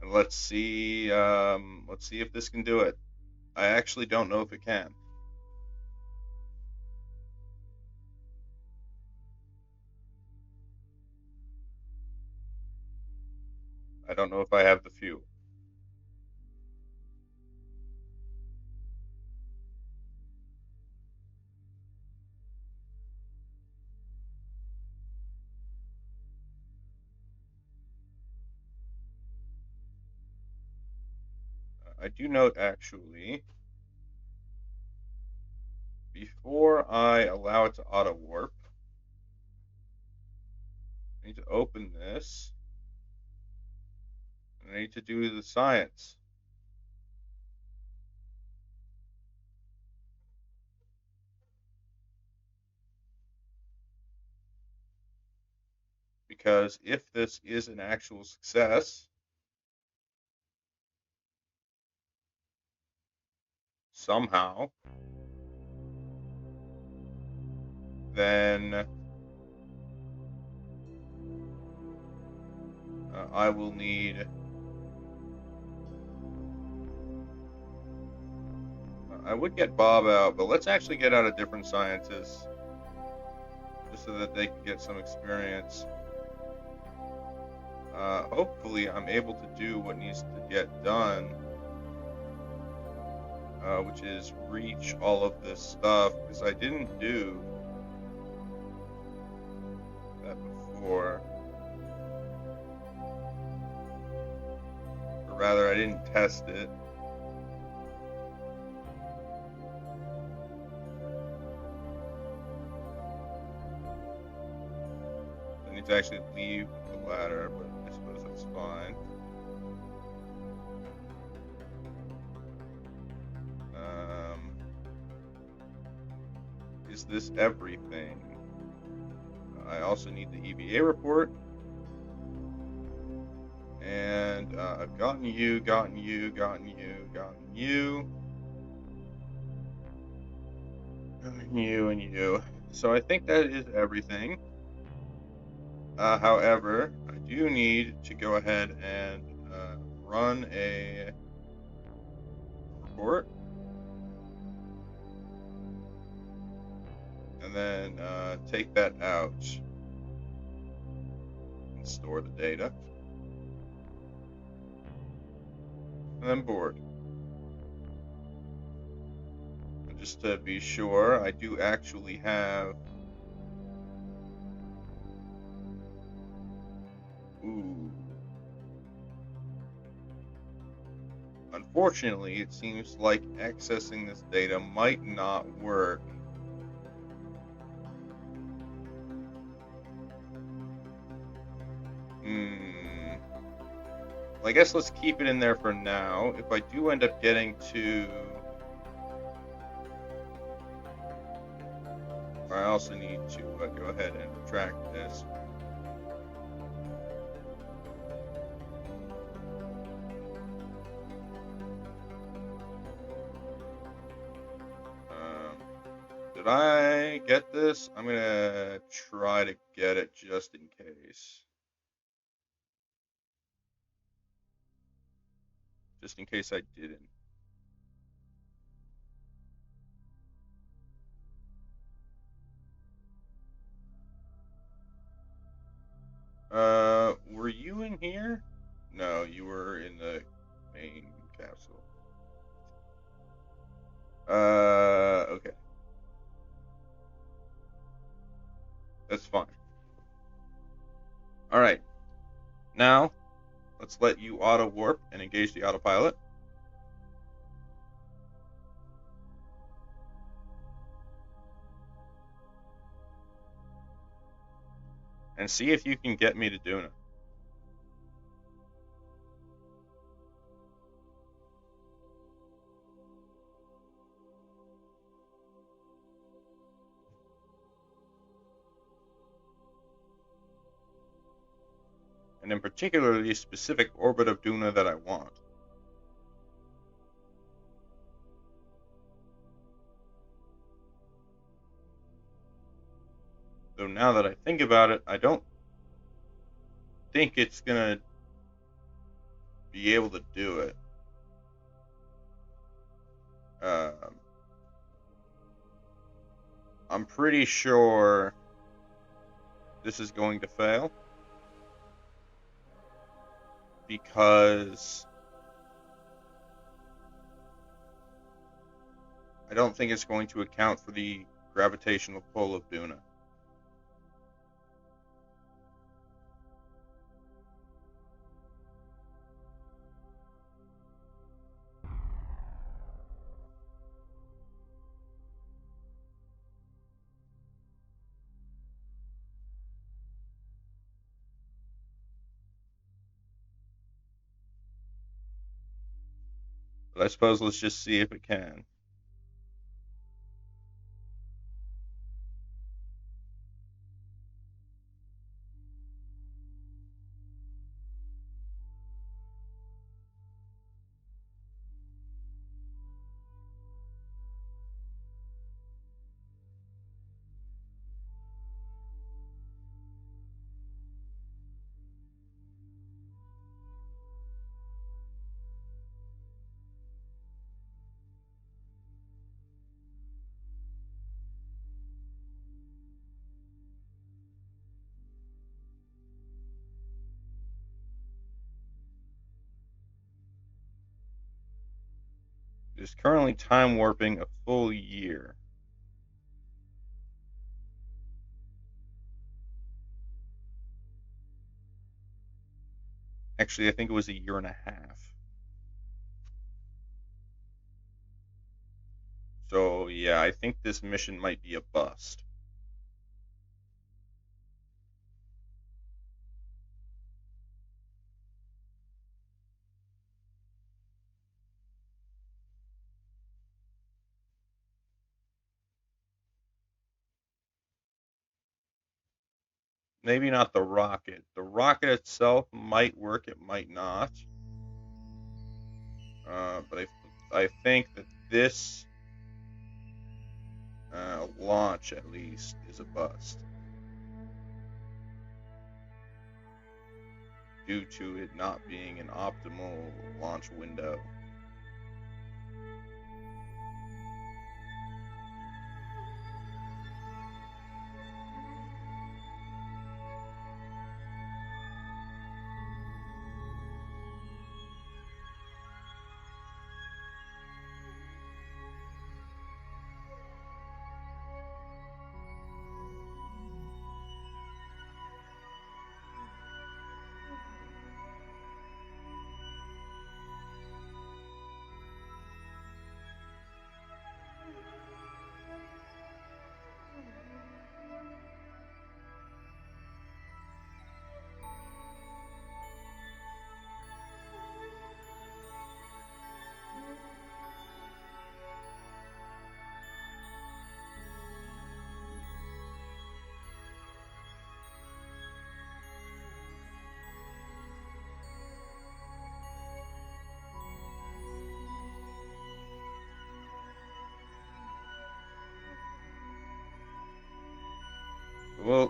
And let's see if this can do it. I actually don't know if it can. I don't know if I have the fuel. I do note, actually, before I allow it to auto warp, I need to open this, and I need to do the science. Because if this is an actual success, somehow, then I will need. I would get Bob out, but let's actually get out a different scientist, just so that they can get some experience. Hopefully, I'm able to do what needs to get done, which is reach all of this stuff, because I didn't do that before. Or rather, I didn't test it. I need to actually leave the ladder, but I suppose that's fine. Is this everything? I also need the EVA report. And I've gotten you, gotten you, gotten you, gotten you. Gotten you and you. So I think that is everything. However, I do need to go ahead and run a report. And then take that out and store the data. And then board. And just to be sure, I do actually have. Ooh. Unfortunately, it seems like accessing this data might not work. Well, I guess let's keep it in there for now. If I do end up getting to... I also need to go ahead and retract this. Did I get this? I'm gonna try to get it just in case. Just in case I didn't. Were you in here? No, you were in the main capsule. Okay. That's fine. Alright. Now, let's let you auto warp and engage the autopilot. And see if you can get me to Duna. And in particular, the specific orbit of Duna that I want. Though now that I think about it, I don't think it's gonna be able to do it. I'm pretty sure this is going to fail. because I don't think it's going to account for the gravitational pull of Duna. But I suppose let's just see if it can. It is currently time warping a full year. Actually, I think it was a year and a half. So, yeah, I think this mission might be a bust. Maybe not the rocket. The rocket itself might work, it might not. But I think that this launch, at least, is a bust due to it not being an optimal launch window.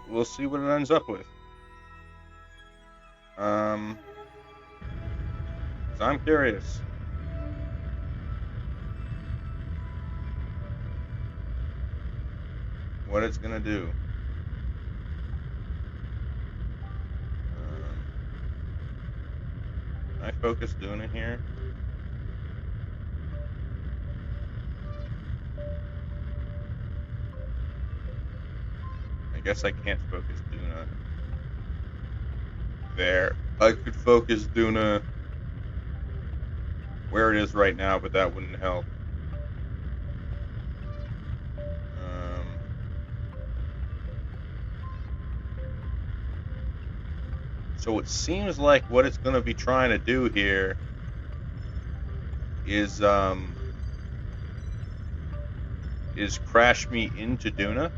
We'll see what it ends up with. 'Cause I'm curious. What it's gonna do. Can I focus Duna here? I guess I can't focus Duna there. I could focus Duna where it is right now, but that wouldn't help. So it seems like what it's going to be trying to do here is crash me into Duna,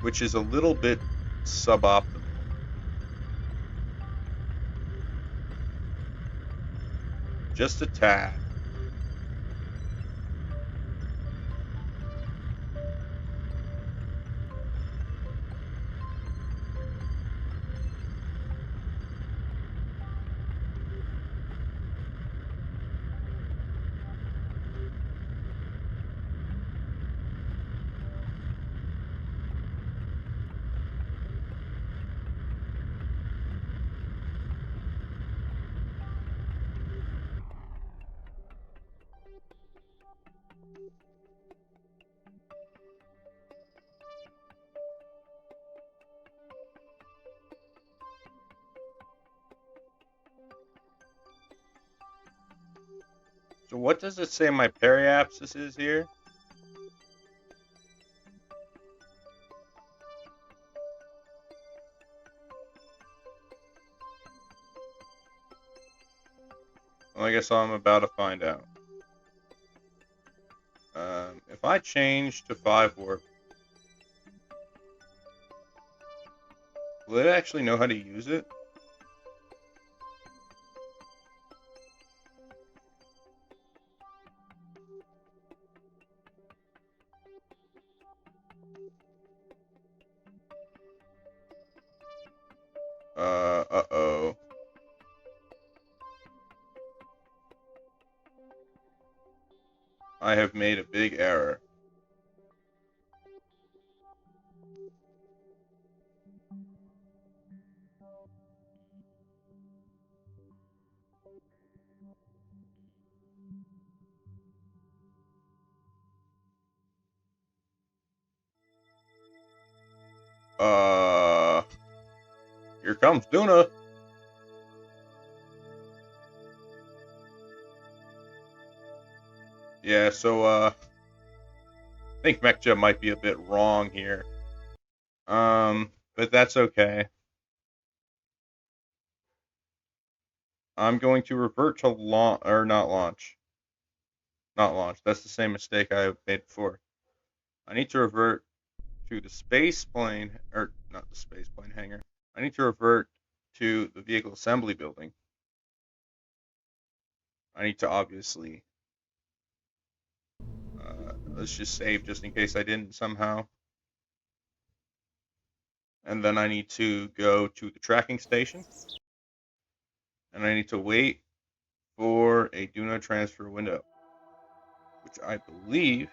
which is a little bit suboptimal. Just a tad. So what does it say my periapsis is here? Well, I guess I'm about to find out. If I change to 5 warp, will it actually know how to use it? Uh-oh. I have made a big error. Here comes Duna. Yeah, so, I think Mekja might be a bit wrong here. But that's okay. I'm going to revert to launch, or not launch. Not launch. That's the same mistake I made before. I need to revert to the space plane, or not the space plane hangar. I need to revert to the vehicle assembly building. I need to obviously, let's just save just in case I didn't somehow. And then I need to go to the tracking station. And I need to wait for a Duna transfer window, which I believe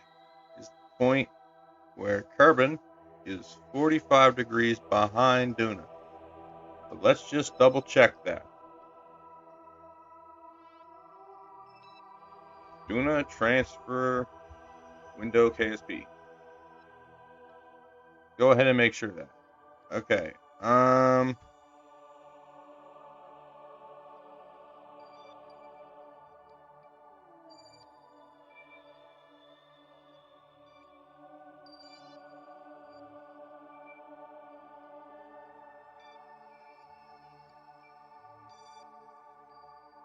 is the point where Kerbal is 45 degrees behind Duna. But let's just double check that. Duna transfer window KSP. Go ahead and make sure that. Okay.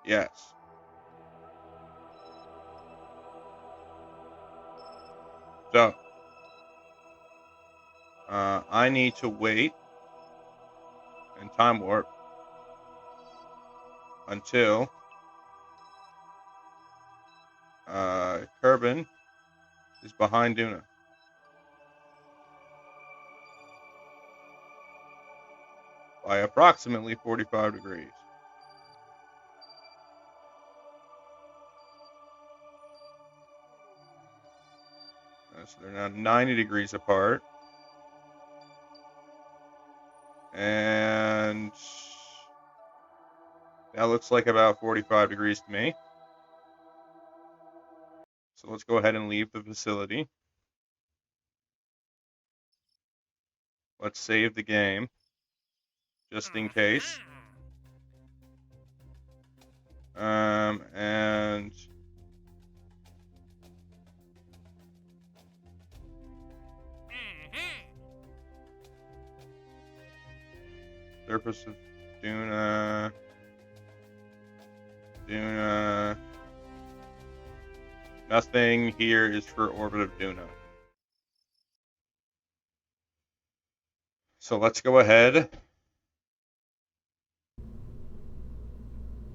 Yes. So, I need to wait and time warp until Kerbal is behind Duna by approximately 45 degrees. So they're now 90 degrees apart. And that looks like about 45 degrees to me. So let's go ahead and leave the facility. Let's save the game, just in case. And surface of Duna. Nothing here is for orbit of Duna. So let's go ahead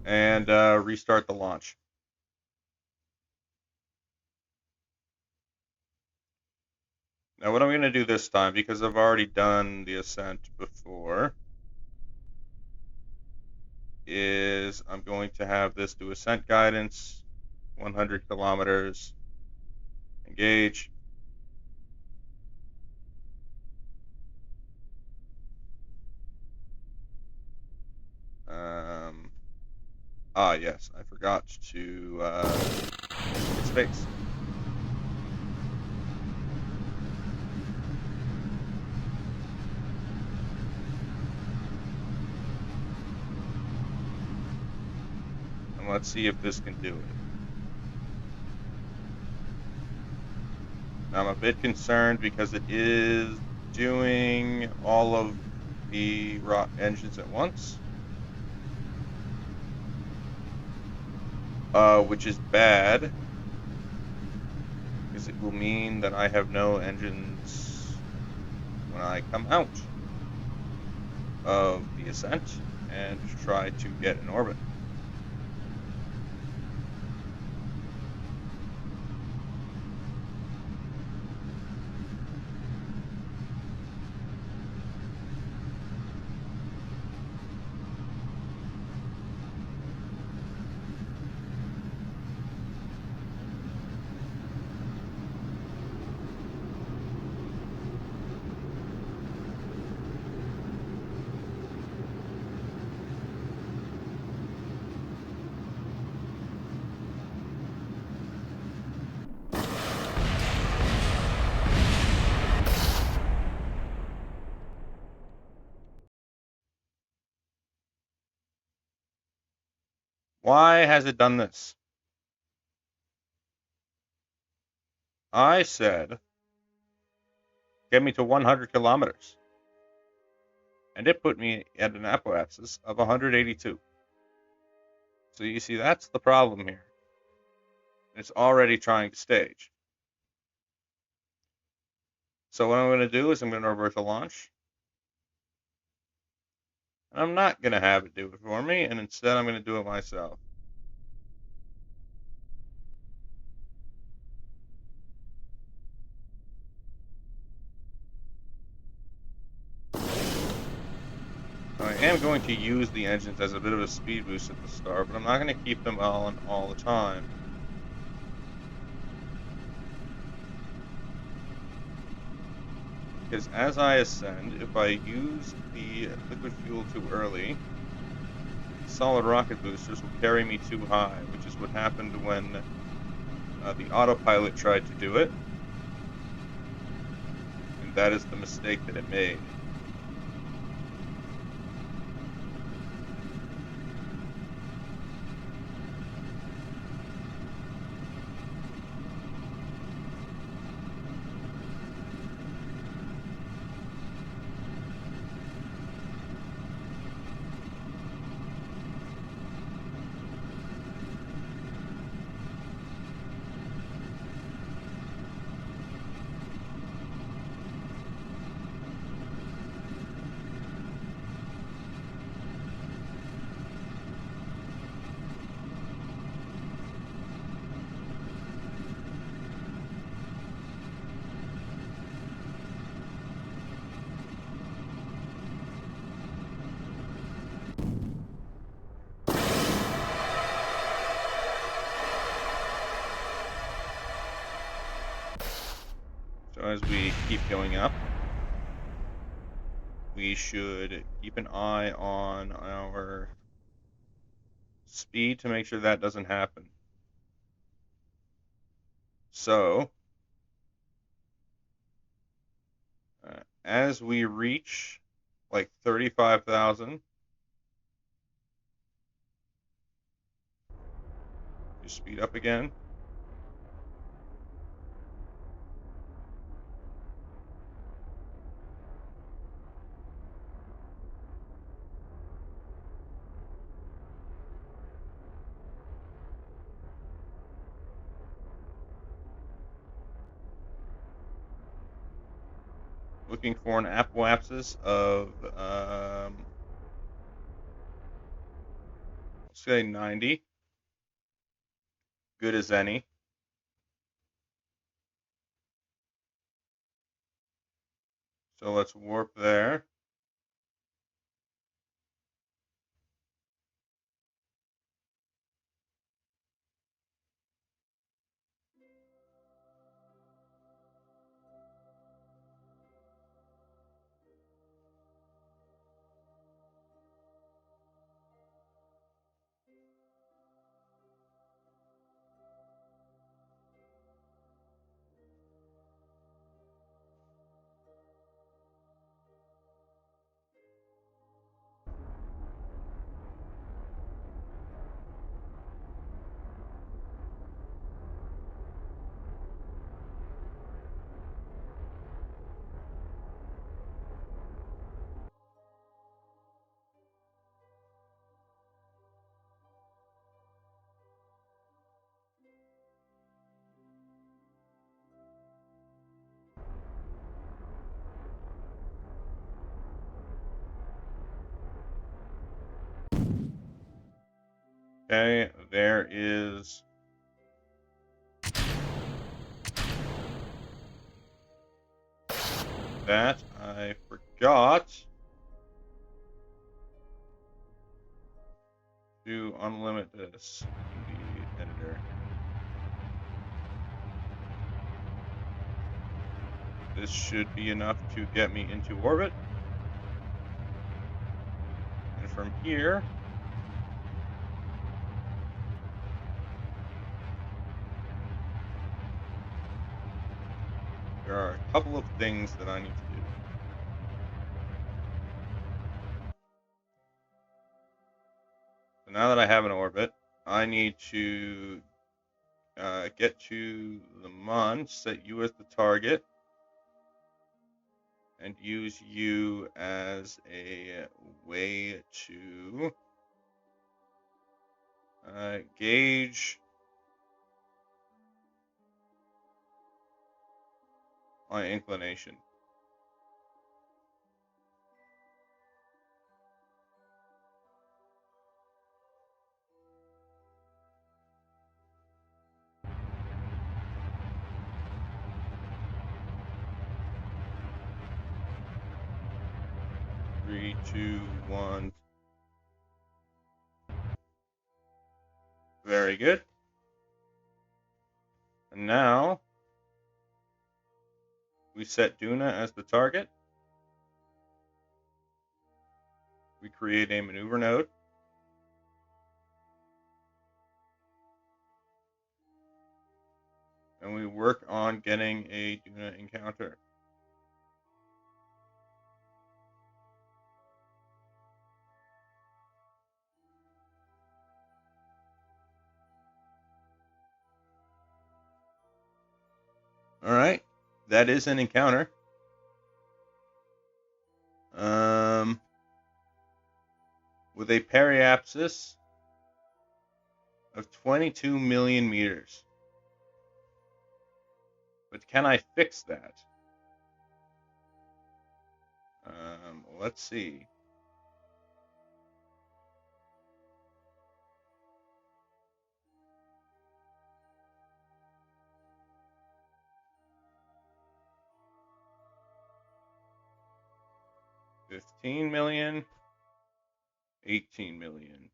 and restart the launch. Now what I'm going to do this time, because I've already done the ascent before, is I'm going to have this do ascent guidance, 100 kilometers, engage. Yes, I forgot to space. And let's see if this can do it. I'm a bit concerned because it is doing all of the engines at once, which is bad because it will mean that I have no engines when I come out of the ascent and try to get in orbit. Why has it done this? I said, get me to 100 kilometers. And it put me at an apoapsis of 182. So you see, that's the problem here. It's already trying to stage. So what I'm going to do is I'm going to revert the launch. And I'm not going to have it do it for me, and instead I'm going to do it myself. I am going to use the engines as a bit of a speed boost at the start, but I'm not going to keep them on all the time. Because as I ascend, if I use the liquid fuel too early, solid rocket boosters will carry me too high, which is what happened when the autopilot tried to do it. And that is the mistake that it made. So as we keep going up, we should keep an eye on our speed to make sure that doesn't happen. So, as we reach like 35,000, you speed up again. Looking for an apoapsis of, let's say 90. Good as any. So let's warp there. Okay, there is that. I forgot to unlimit this in the editor. This should be enough to get me into orbit. And from here, there are a couple of things that I need to do. So now that I have an orbit, I need to get to the Mun, set you as the target, and use you as a way to gauge my inclination. Three, two, one. Very good. And now we set Duna as the target. We create a maneuver node. And we work on getting a Duna encounter. All right, that is an encounter. With a periapsis of 22 million meters. But can I fix that? Let's see. $15 million, 18 million.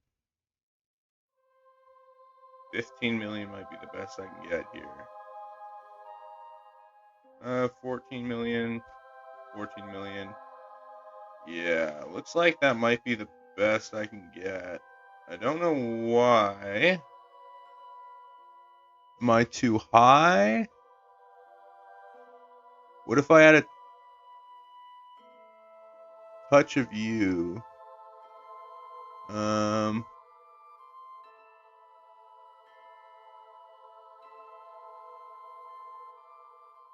15 million might be the best I can get here. 14 million, 14 million. Yeah, looks like that might be the best I can get. I don't know why. Am I too high? What if I had a touch of you?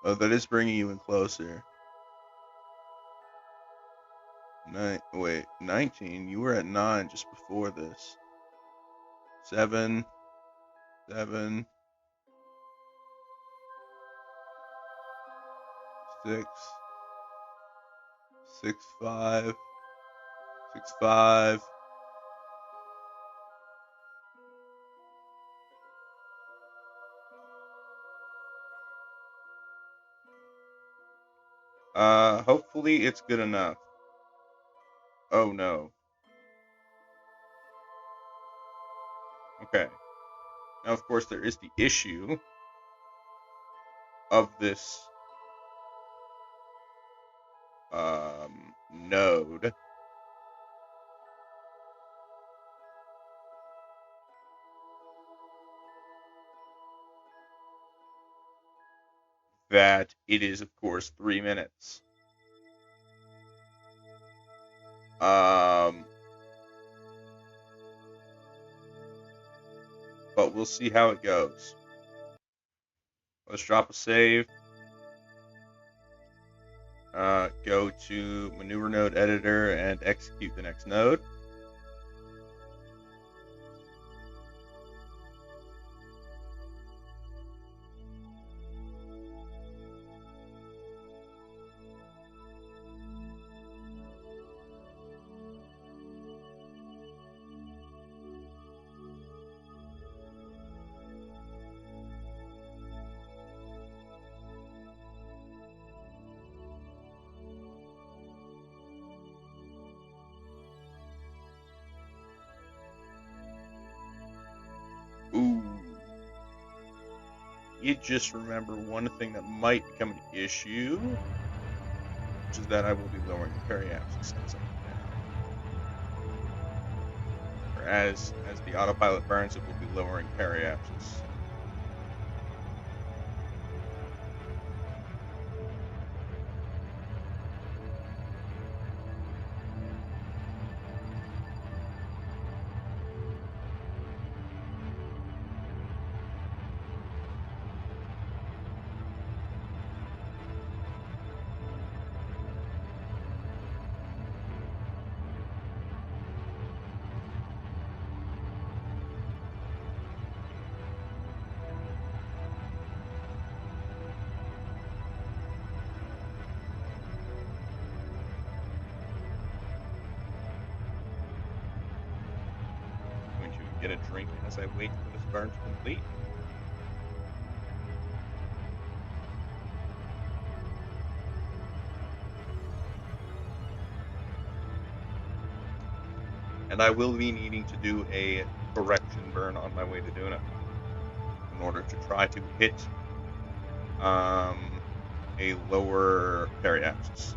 Oh, that is bringing you in closer. Wait, 19. You were at 9 just before this. 7, 7, 6, 6, 5, 6, 5. Hopefully it's good enough. Oh no. Okay. Now, of course, there is the issue of this node. That it is, of course, 3 minutes. But we'll see how it goes. Let's drop a save. Go to maneuver node editor and execute the next node. did just remember one thing that might become an issue, which is that I will be lowering the periapsis as I go down. Or as the autopilot burns, it will be lowering periapsis. I'm going to get a drink as I wait for this burn to complete. And I will be needing to do a correction burn on my way to Duna in order to try to hit a lower periapsis.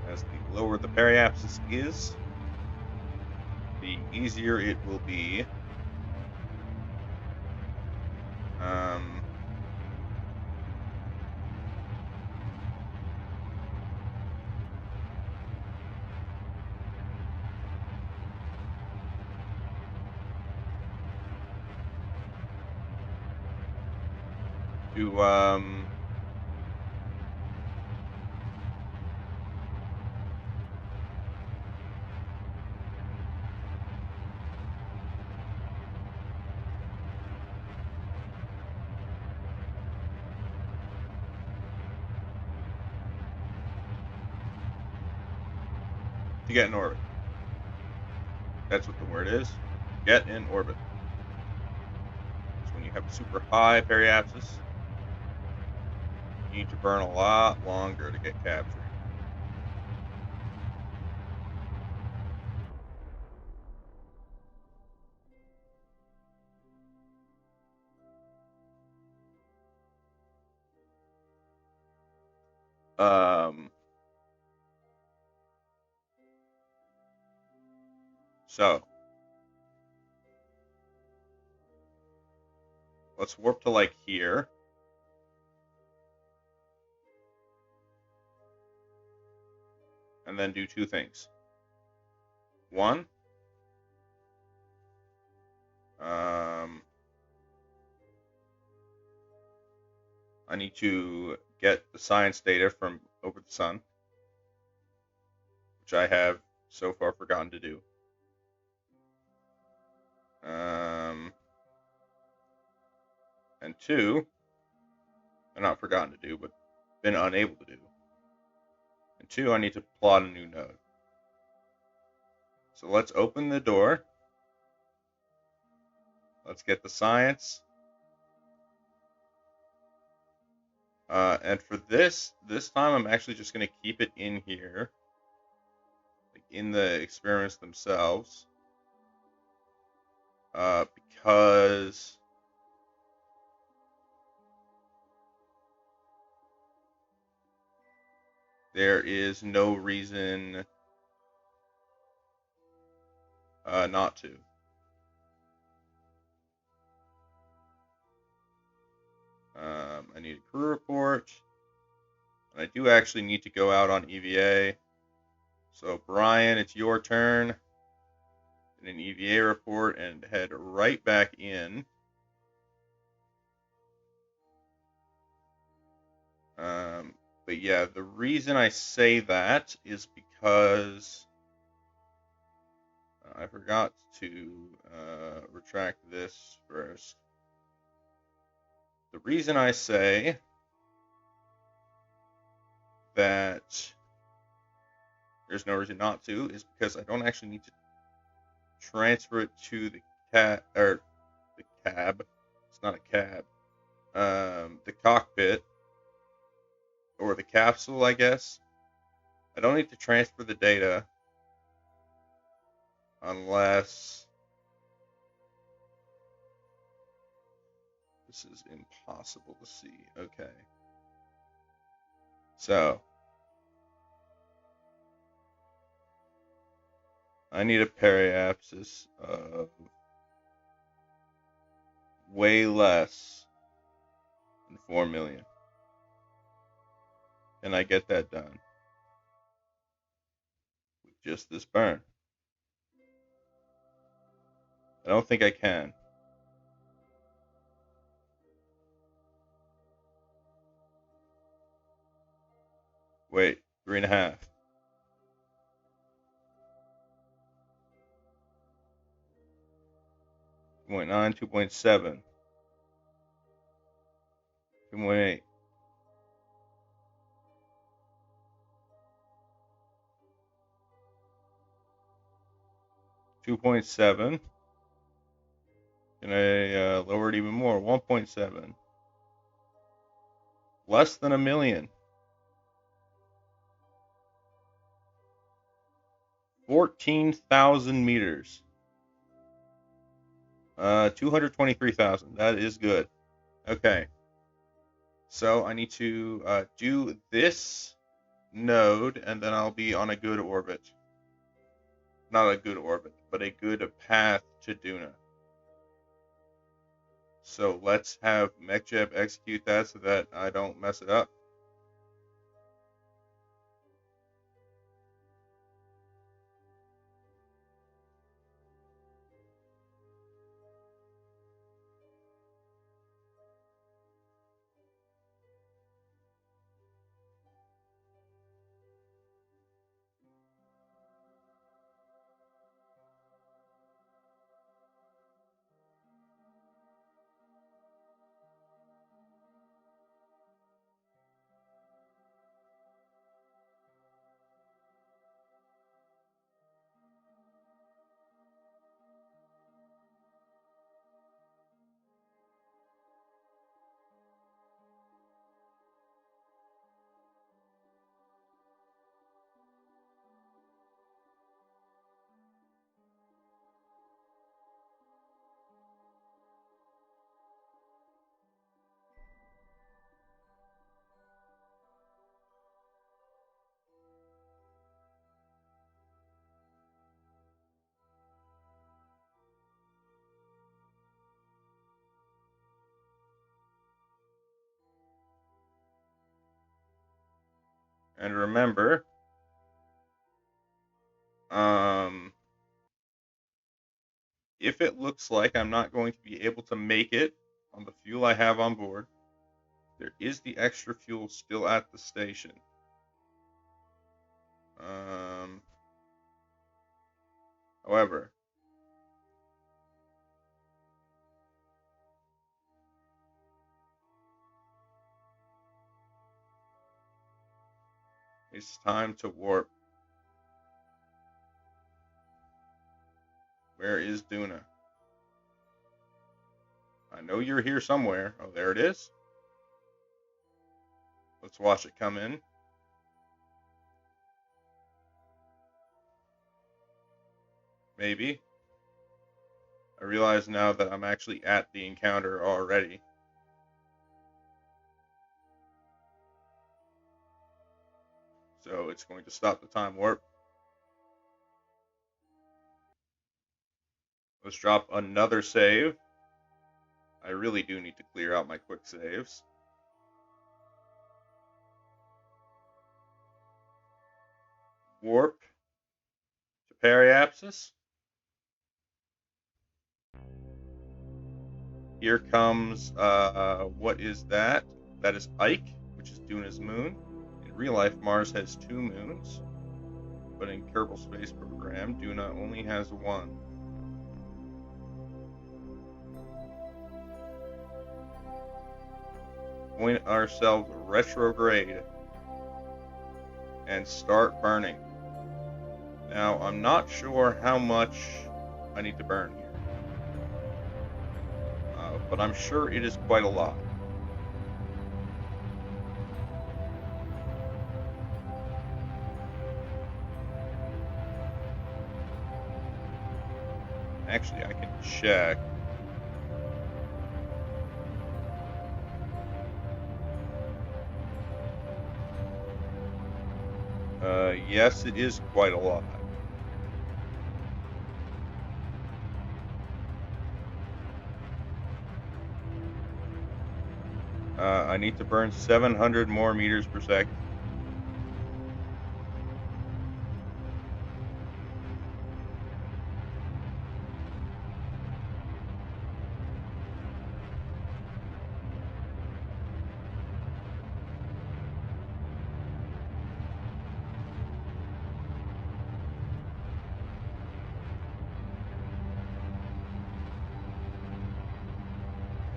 As the lower the periapsis is, the easier it will be to get in orbit. That's what the word is. Get in orbit. Because when you have a super high periapsis, you need to burn a lot longer to get captured. So let's warp to like here. And then do two things. One, I need to get the science data from over the sun, which I have so far forgotten to do. And two, I'm not forgotten to do, but been unable to do. And two, I need to plot a new node. So let's open the door. Let's get the science. And for this time, I'm actually just going to keep it in here, like in the experiments themselves, because there is no reason not to. I need a crew report. And I do actually need to go out on EVA. So, Brian, it's your turn. In an EVA report and head right back in. But yeah, the reason I say that is because I forgot to retract this first. The reason I say that there's no reason not to is because I don't actually need to transfer it to the cab. It's not a cab. The cockpit or the capsule, I guess, I don't need to transfer the data unless this is impossible to see. Okay. So I need a periapsis of way less than 4 million. Can I get that done with just this burn? I don't think I can. Wait, 3.5. 2.9, 2.7, 2.8. 2.7. Can I lower it even more? 1.7. Less than 1 million. 14,000 meters. 223,000. That is good. Okay. So I need to do this node, and then I'll be on a good orbit. Not a good orbit, but a good path to Duna. So let's have MechJeb execute that so that I don't mess it up. And remember, if it looks like I'm not going to be able to make it on the fuel I have on board, there is the extra fuel still at the station. However, it's time to warp. Where is Duna? I know you're here somewhere. Oh, there it is. Let's watch it come in. Maybe. I realize now that I'm actually at the encounter already. So it's going to stop the time warp. Let's drop another save. I really do need to clear out my quick saves. Warp to periapsis. Here comes, what is that? That is Ike, which is Duna's moon. In real life, Mars has 2 moons, but in Kerbal Space Program, Duna only has 1. Point ourselves retrograde and start burning. Now, I'm not sure how much I need to burn here, but I'm sure it is quite a lot. Actually, I can check. Yes, it is quite a lot. I need to burn 700 more meters per second.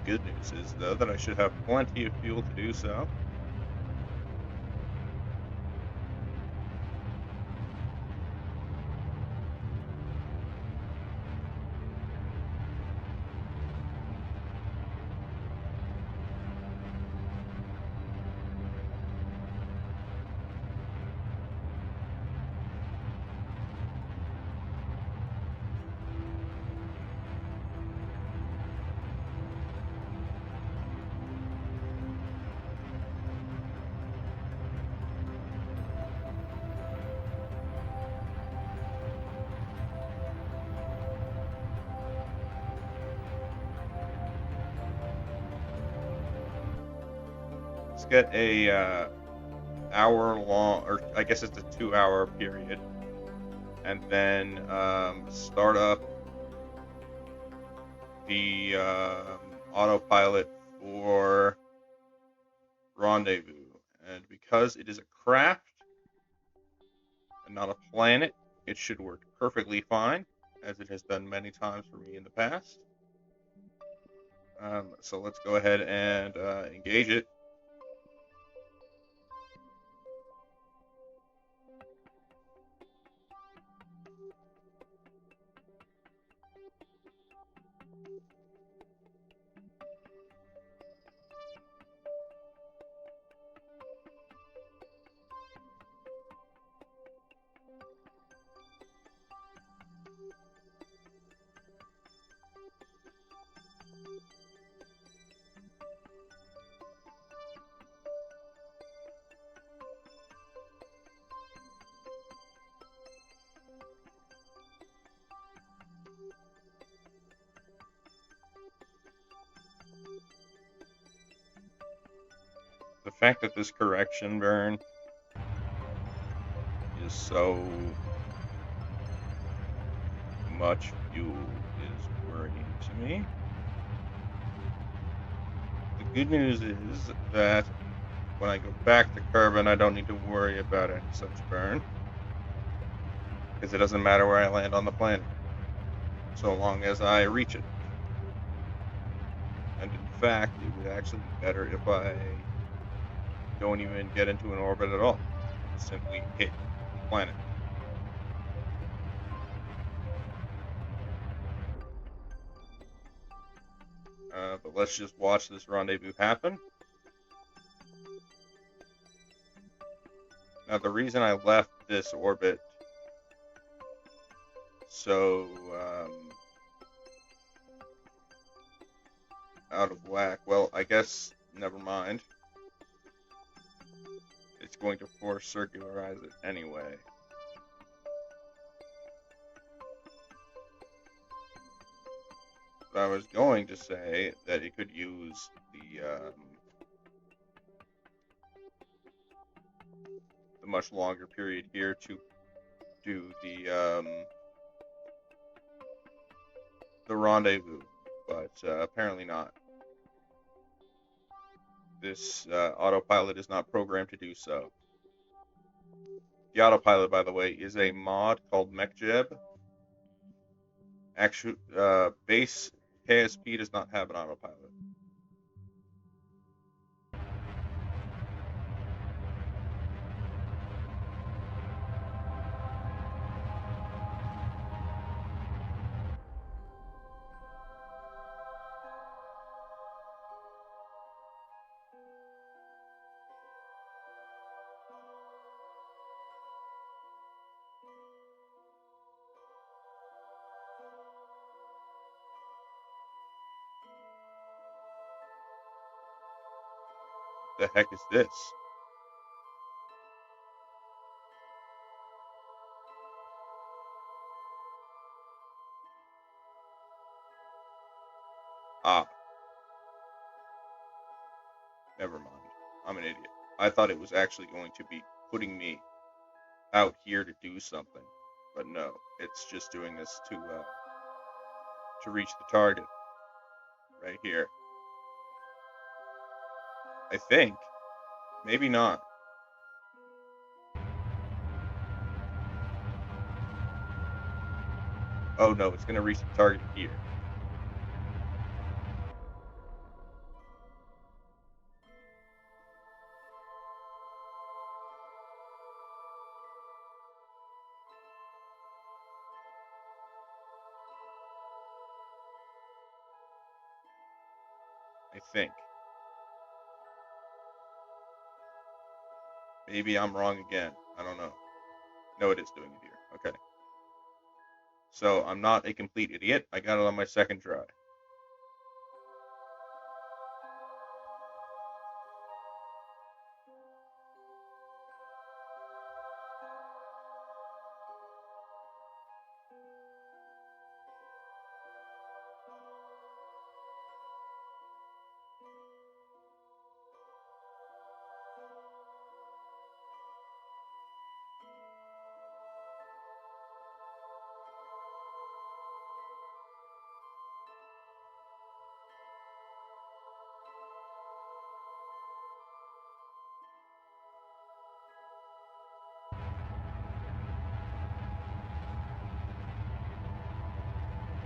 Good news is, though, that I should have plenty of fuel to do so. Let's get a hour long, or I guess it's a 2 hour period, and then start up the autopilot for rendezvous. And because it is a craft and not a planet, it should work perfectly fine, as it has done many times for me in the past. So let's go ahead and engage it. The fact that this correction burn is so much fuel is worrying to me. The good news is that when I go back to Kerbal, I don't need to worry about any such burn, because it doesn't matter where I land on the planet, so long as I reach it. And in fact, it would actually be better if I don't even get into an orbit at all, simply hit the planet. But let's just watch this rendezvous happen. Now, the reason I left this orbit so out of whack, well, I guess never mind. It's going to force circularize it anyway. But I was going to say that it could use the much longer period here to do the rendezvous, but apparently not. This autopilot is not programmed to do so. The autopilot, by the way, is a mod called MechJeb. Actual base KSP does not have an autopilot. The heck is this? Ah, never mind. I'm an idiot. I thought it was actually going to be putting me out here to do something, but no, it's just doing this to reach the target right here. I think. Maybe not. Oh no, it's going to reach the target here. I think. Maybe I'm wrong again. I don't know. No, it is doing it here. Okay. So I'm not a complete idiot. I got it on my second try.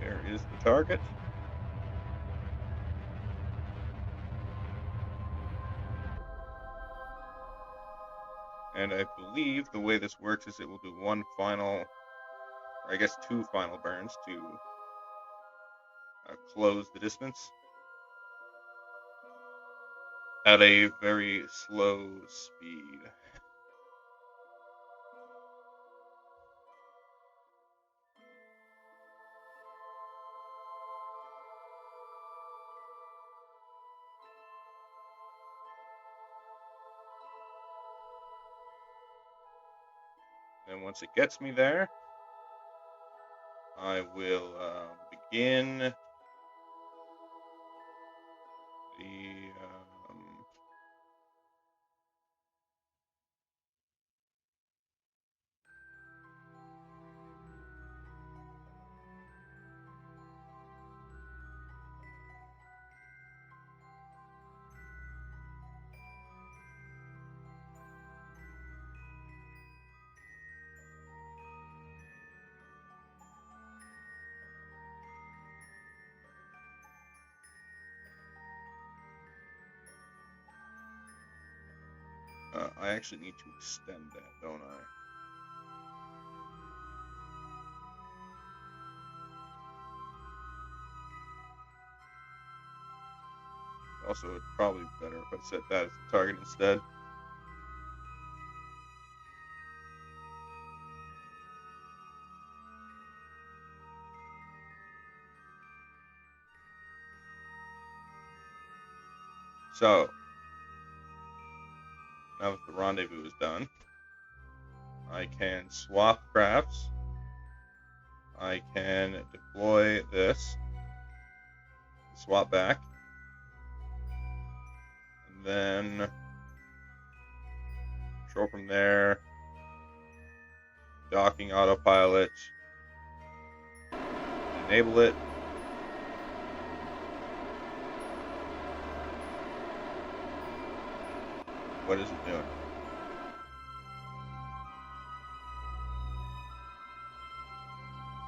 There is the target. And I believe the way this works is it will do one final, or I guess two final burns to close the distance at a very slow speed. And once it gets me there, I will begin the I actually need to extend that, don't I? Also, it'd probably be better if I set that as the target instead. So, now that the rendezvous is done, I can swap crafts. I can deploy this, swap back, and then control from there, docking autopilot, enable it. What is it doing?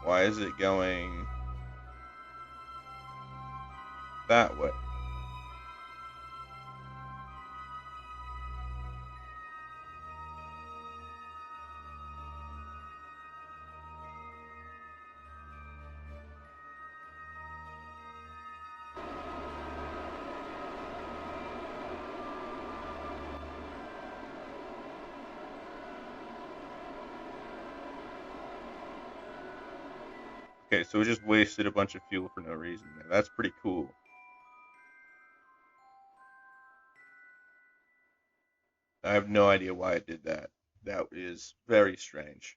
Why is it going that way? Okay, so we just wasted a bunch of fuel for no reason there. That's pretty cool. I have no idea why it did that. That is very strange.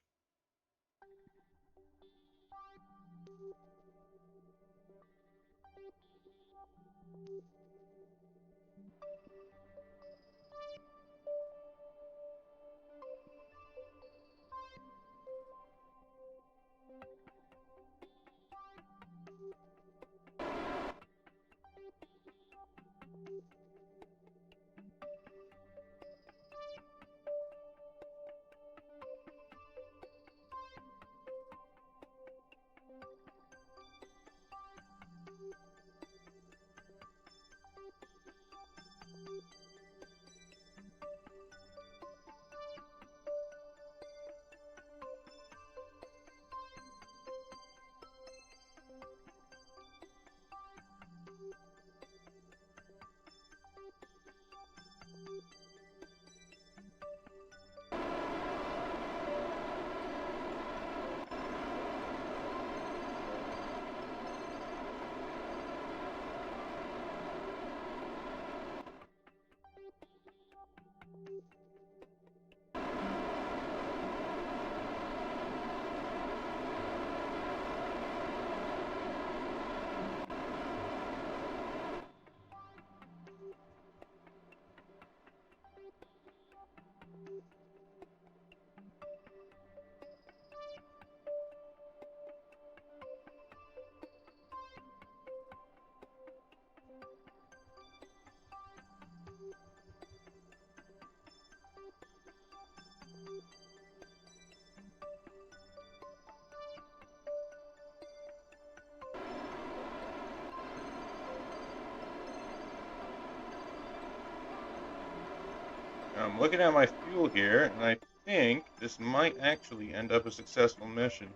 I'm looking at my fuel here, and I think this might actually end up a successful mission.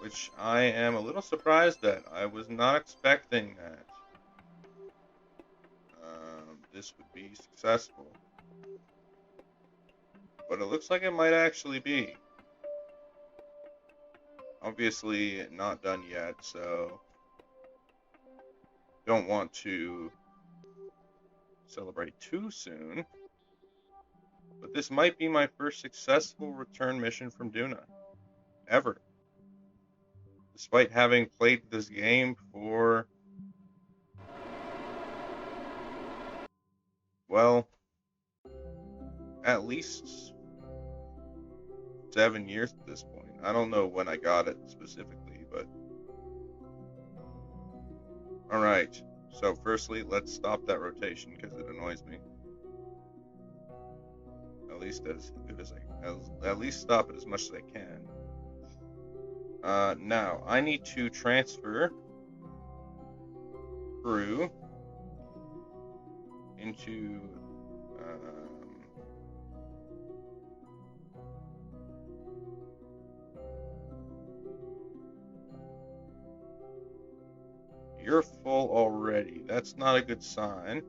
Which I am a little surprised at. I was not expecting that this would be successful. But it looks like it might actually be. Obviously not done yet, so don't want to celebrate too soon. But this might be my first successful return mission from Duna. Ever. Despite having played this game for, well, at least 7 years at this point. I don't know when I got it specifically, but alright. So firstly, let's stop that rotation because it annoys me. At least as good as at least stop it as much as I can. Now I need to transfer crew into you're full already. That's not a good sign.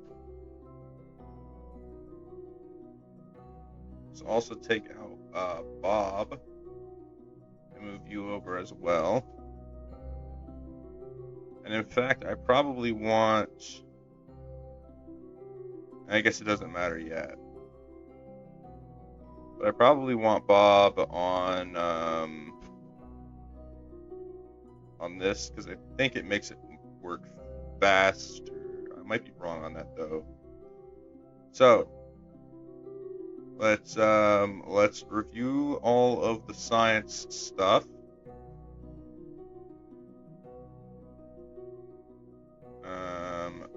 Let's also take out Bob and move you over as well. And in fact, I probably want... I guess it doesn't matter yet. But I probably want Bob on this because I think it makes it work faster. I might be wrong on that though. So let's review all of the science stuff.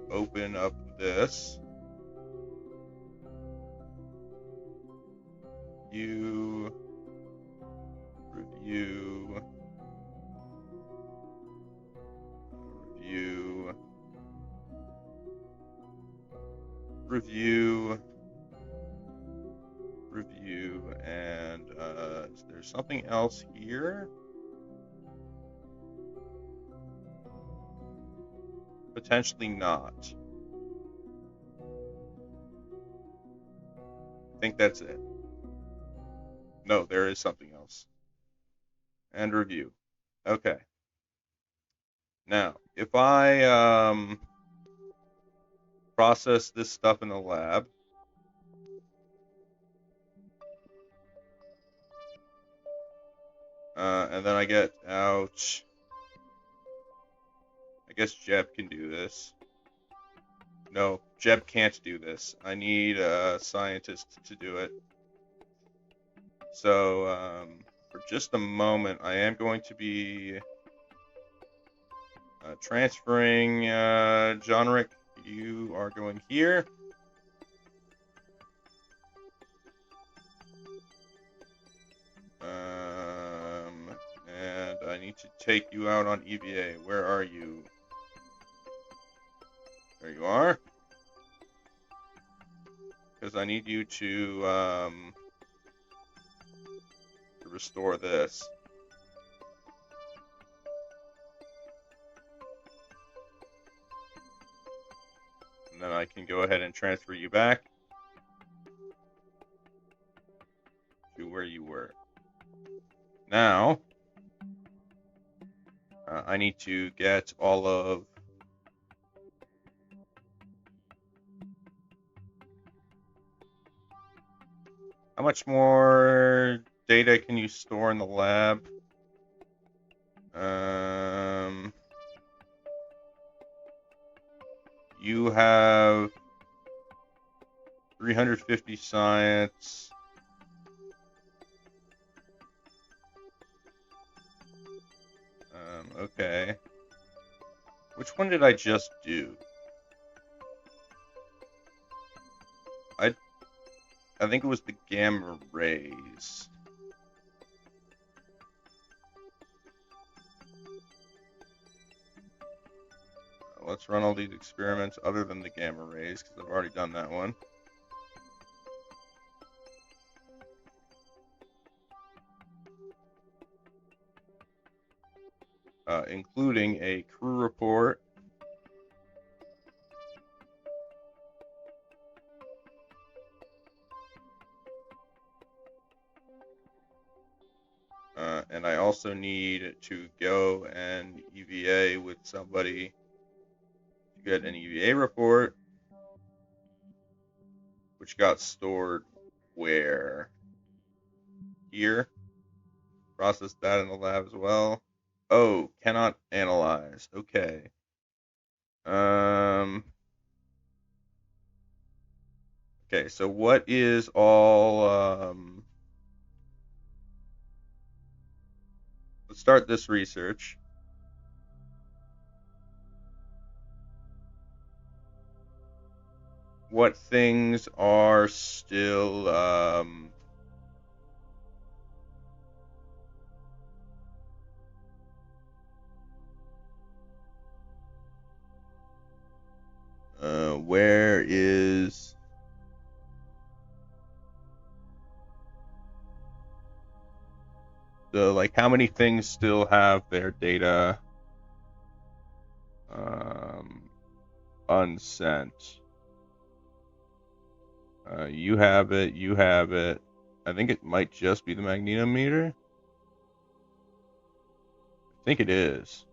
Open up this. You review and is there something else here? Potentially not. I think that's it. No, there is something else. And review. Okay. Now, if I process this stuff in the lab. And then I get out. I guess Jeb can do this. No, Jeb can't do this. I need a scientist to do it. So, for just a moment, I am going to be transferring John Rick. You are going here. And I need to take you out on EVA. Where are you? There you are. Because I need you to restore this. And then I can go ahead and transfer you back to where you were. Now, I need to get all of how much more data can you store in the lab? You have 350 science. Okay. Which one did I just do? I think it was the gamma rays. Let's run all these experiments other than the gamma rays, because I've already done that one. Including a crew report. And I also need to go and EVA with somebody to get an EVA report, which got stored where? Here. Process that in the lab as well. Oh, cannot analyze. Okay. Okay, so what is all let's start this research. What things are still where is the, like, how many things still have their data unsent? You have it, you have it. I think it might just be the magnetometer. I think it is.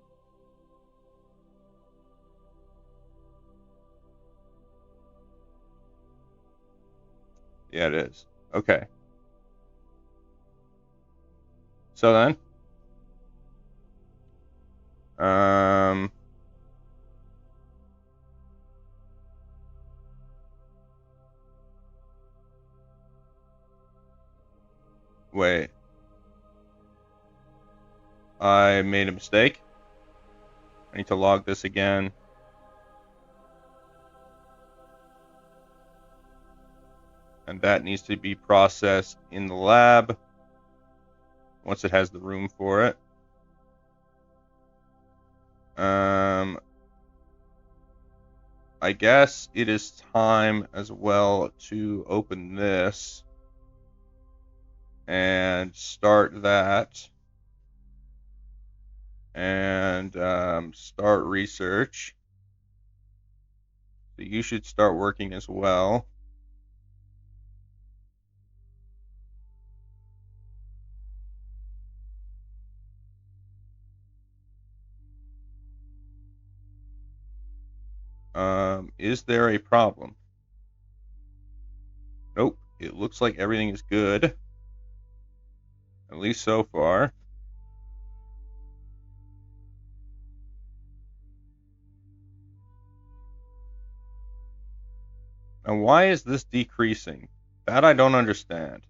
Yeah, it is. Okay. So then, wait. I made a mistake. I need to log this again. And that needs to be processed in the lab once it has the room for it. I guess it is time as well to open this and start that and start research. So you should start working as well. Is there a problem? Nope. It looks like everything is good. At least so far. Now, why is this decreasing? That I don't understand.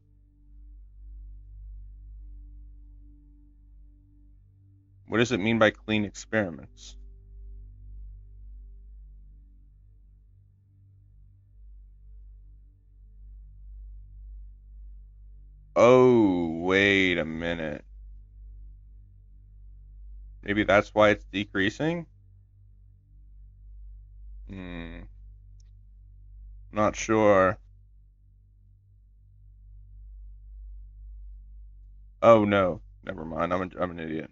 What does it mean by clean experiments? Oh, wait a minute. Maybe that's why it's decreasing? Not sure. Oh no, never mind. I'm an idiot.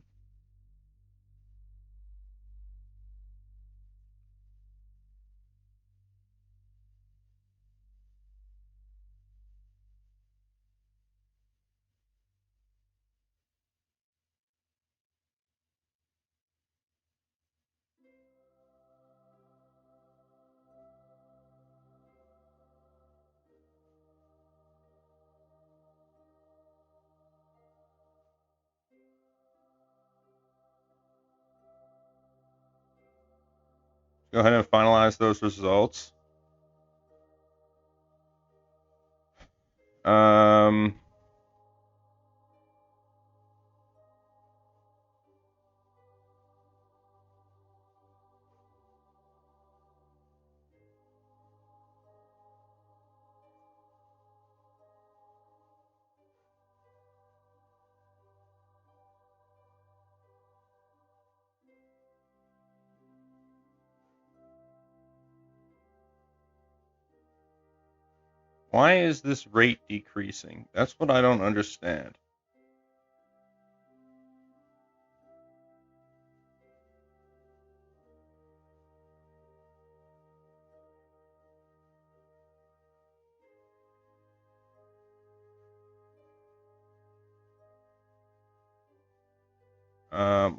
Go ahead and finalize those results. Um, why is this rate decreasing? That's what I don't understand.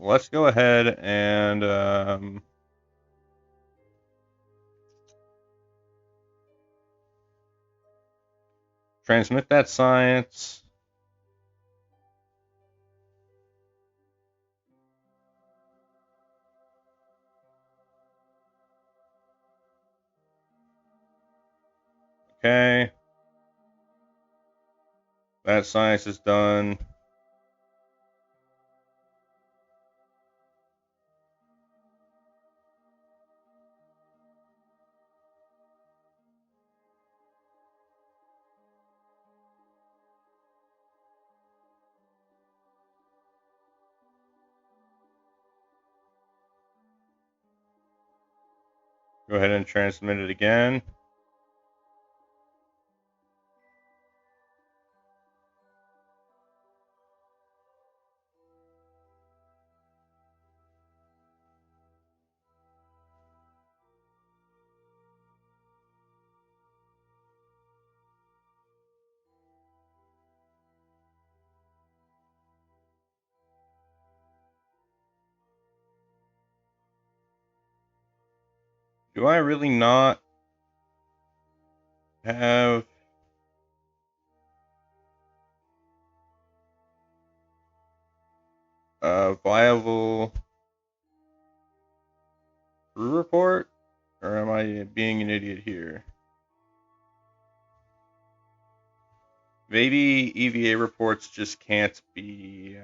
Let's go ahead and transmit that science. Okay. That science is done. Go ahead and transmit it again. Do I really not have a viable crew report? Or am I being an idiot here? Maybe EVA reports just can't be.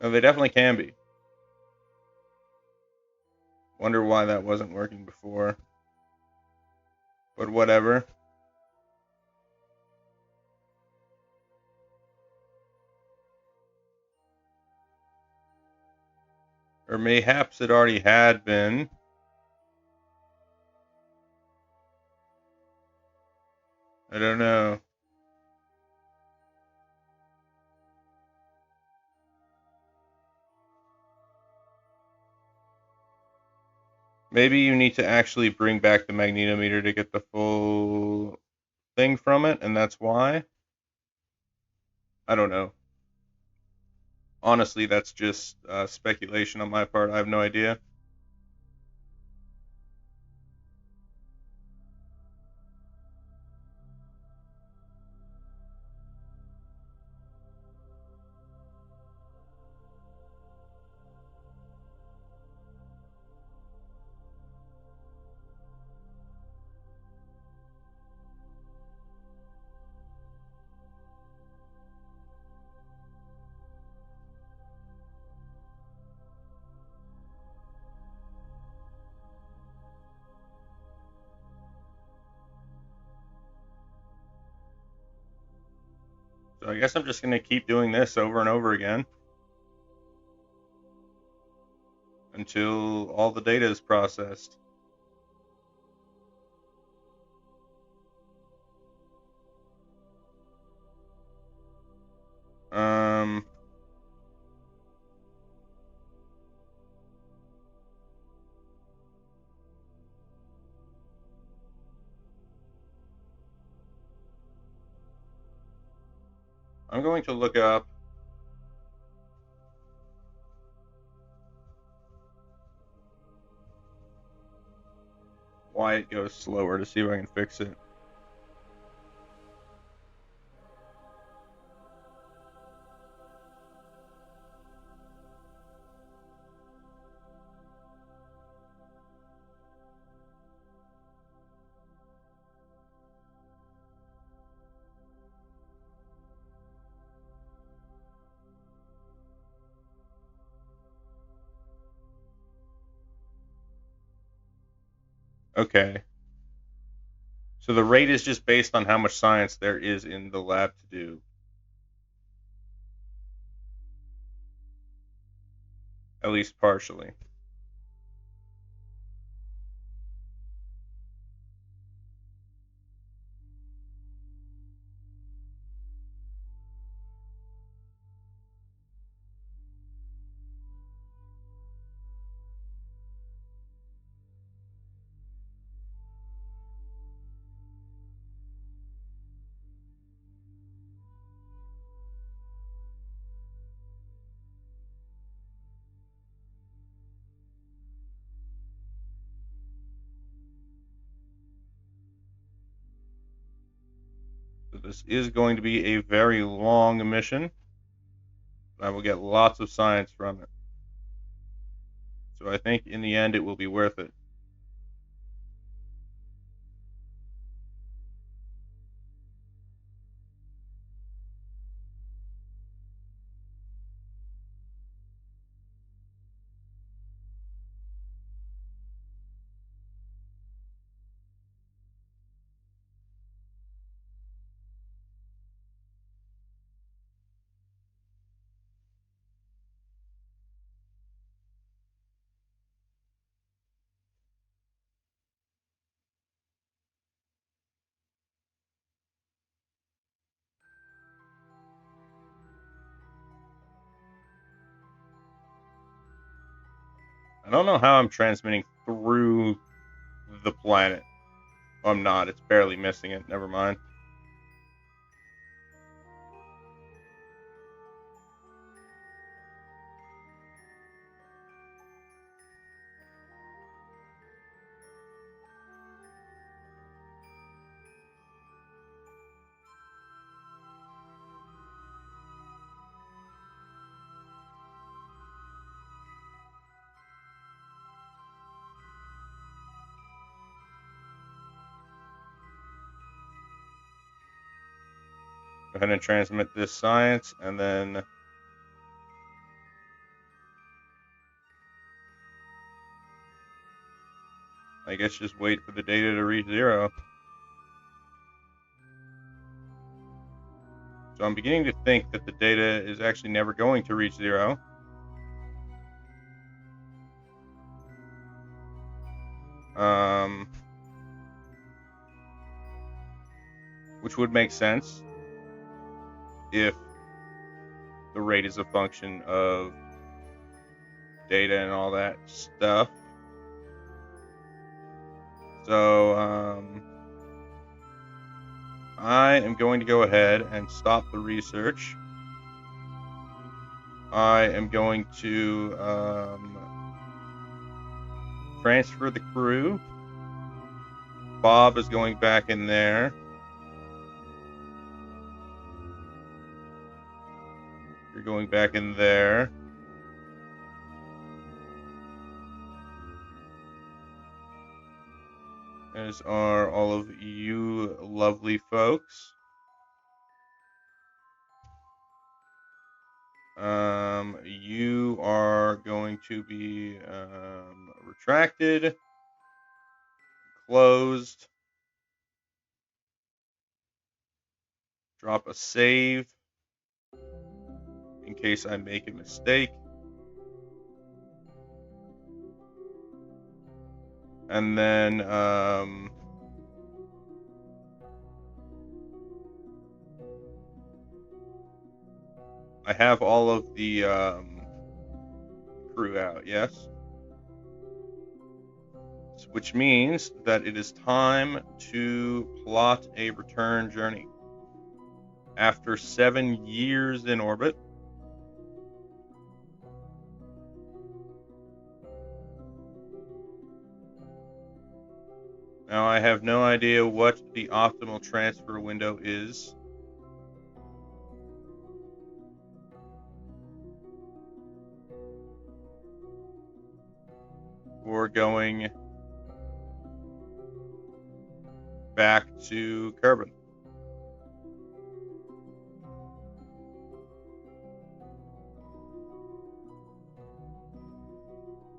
No, they definitely can be. Wonder why that wasn't working before. But whatever. Or mayhaps it already had been. I don't know. Maybe you need to actually bring back the magnetometer to get the full thing from it, and that's why. I don't know. Honestly, that's just speculation on my part. I have no idea. So I guess I'm just going to keep doing this over and over again until all the data is processed. Um, I'm going to look up why it goes slower to see if I can fix it. Okay. So the rate is just based on how much science there is in the lab to do, at least partially. So this is going to be a very long mission. I will get lots of science from it. So I think in the end it will be worth it. I don't know how I'm transmitting through the planet. Oh, I'm not. It's barely missing it. Never mind. Go ahead and transmit this science, and then I guess just wait for the data to reach 0. So I'm beginning to think that the data is actually never going to reach 0. Which would make sense if the rate is a function of data and all that stuff. So I am going to go ahead and stop the research. I am going to transfer the crew. Bob is going back in there. You're going back in there. As are all of you lovely folks. You are going to be retracted, closed, drop a save in case I make a mistake, and then I have all of the crew out, yes? Which means that it is time to plot a return journey. After 7 years in orbit, now I have no idea what the optimal transfer window is. We're going back to Kerbal.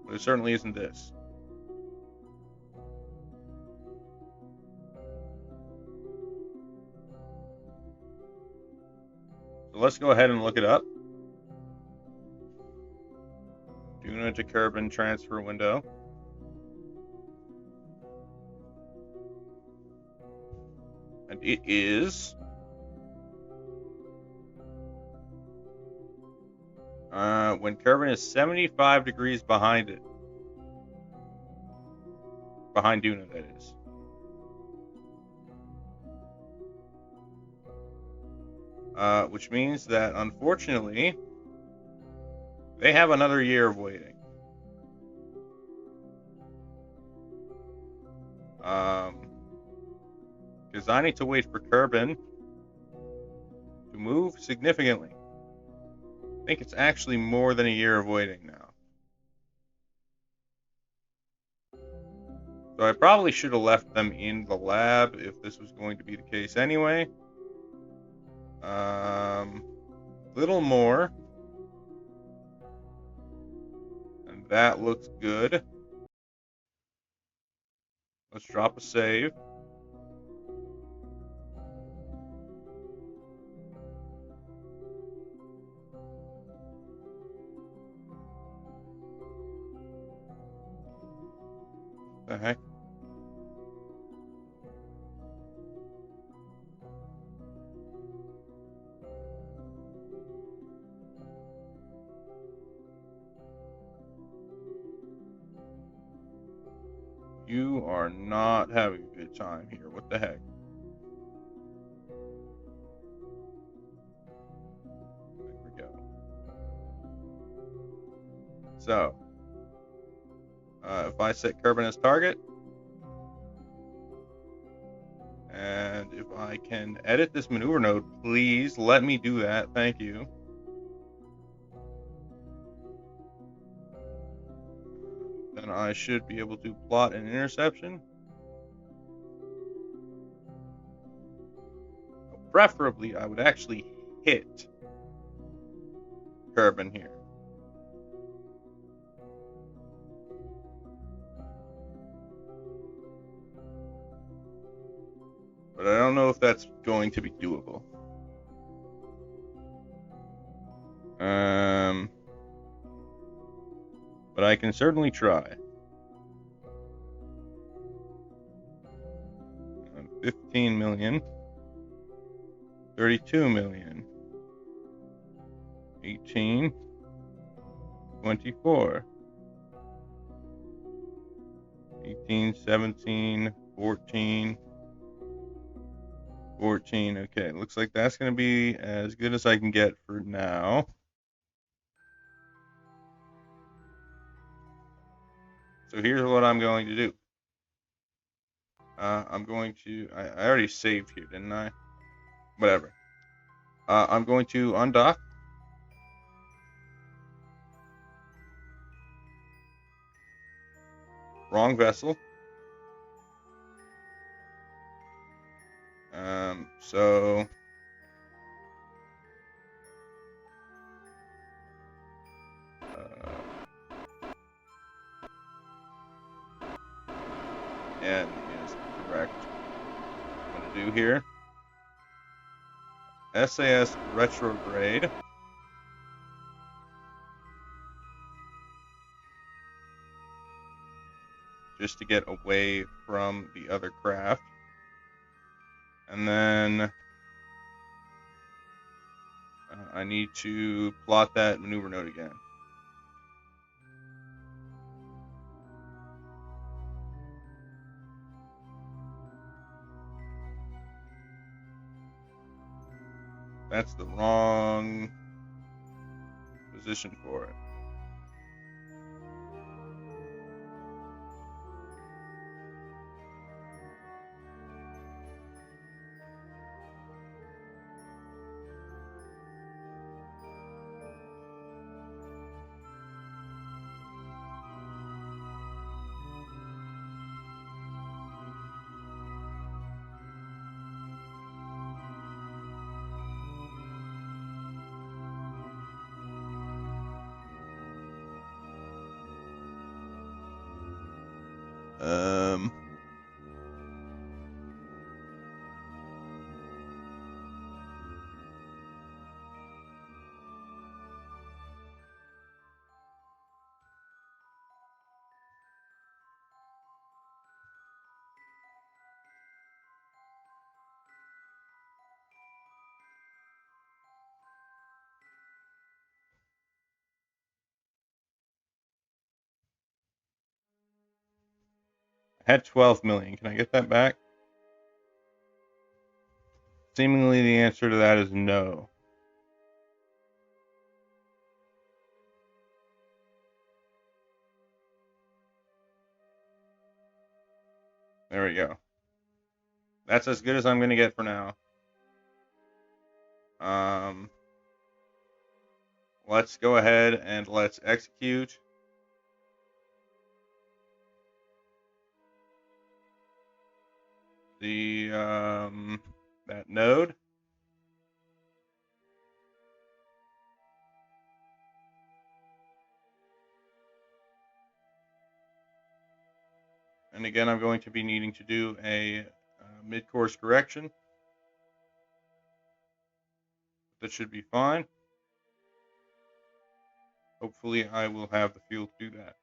But it certainly isn't this. So let's go ahead and look it up. Duna to Kerbal transfer window. And it is when Kerbal is 75 degrees behind it. Behind Duna, that is. Which means that, unfortunately, they have another year of waiting. Because I need to wait for Kerbal to move significantly. I think it's actually more than a year of waiting now. So I probably should have left them in the lab if this was going to be the case anyway. Little more. And that looks good. Let's drop a save. The heck? You are not having a good time here. What the heck? There we go. So, if I set Kerbal as target, and if I can edit this maneuver node, please let me do that. Thank you. Then I should be able to plot an interception. Preferably, I would actually hit Kerbal here. But I don't know if that's going to be doable. But I can certainly try. 15 million. 32 million. 18. 24. 18, 17, 14. 14. Okay, looks like that's going to be as good as I can get for now. So here's what I'm going to do. I'm going to. I already saved here, didn't I? Whatever. I'm going to undock. Wrong vessel. So N is correct. What I'm going to do here. SAS retrograde. Just to get away from the other craft. And then I need to plot that maneuver node again. That's the wrong position for it. I had 12 million. Can I get that back? Seemingly the answer to that is no. There we go. That's as good as I'm going to get for now. Let's go ahead and let's execute the that node. And again, I'm going to be needing to do a mid-course correction. That should be fine. Hopefully, I will have the fuel to do that.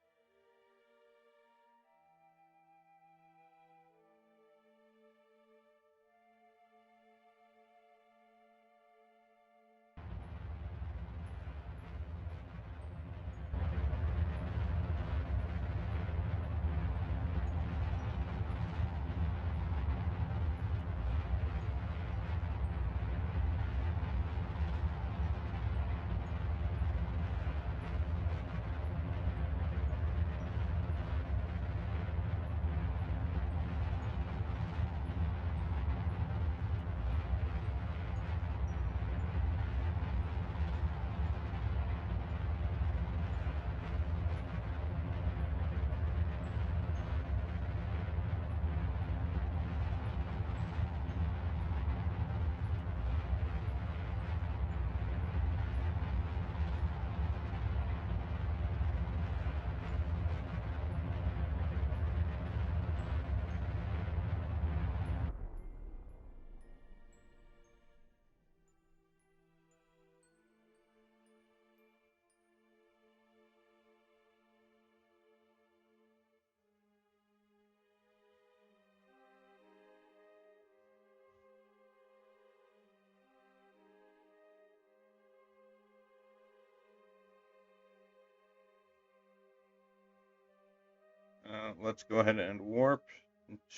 Let's go ahead and warp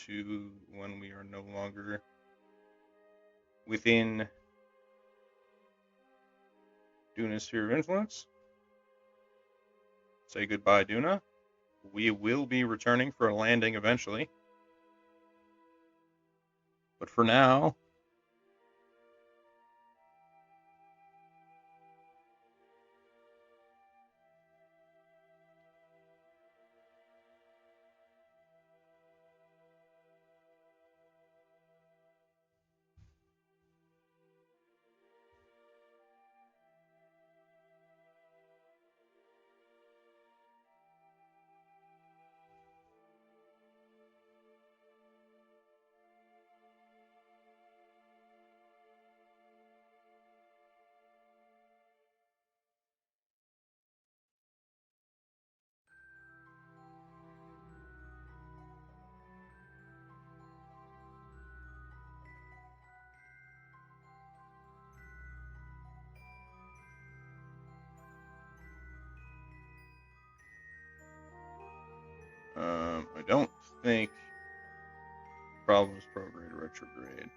to when we are no longer within Duna's sphere of influence. Say goodbye, Duna. we will be returning for a landing eventually. But for now, I don't think problems prograde retrograde.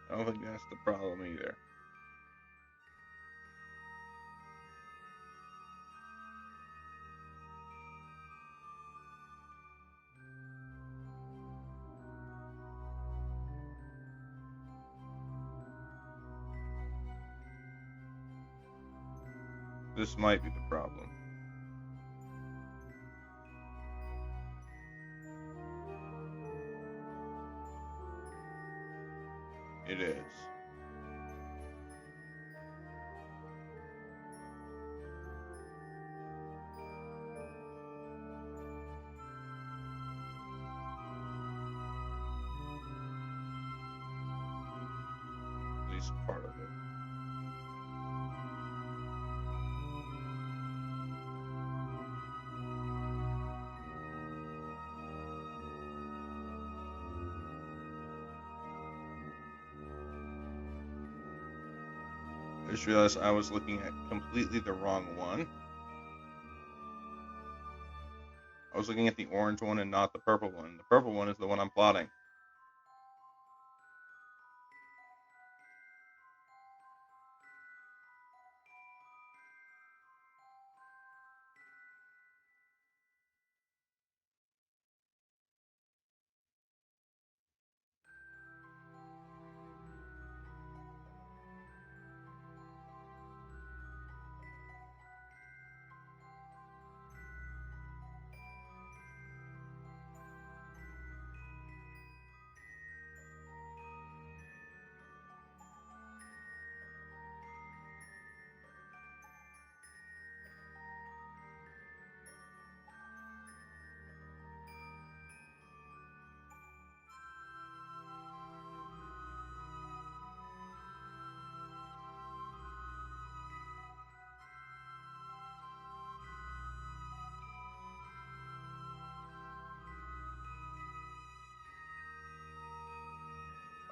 I don't think that's the problem either. This might be the problem. It is. At least part of it. I just realized I was looking at completely the wrong one. I was looking at the orange one and not the purple one. The purple one is the one I'm plotting.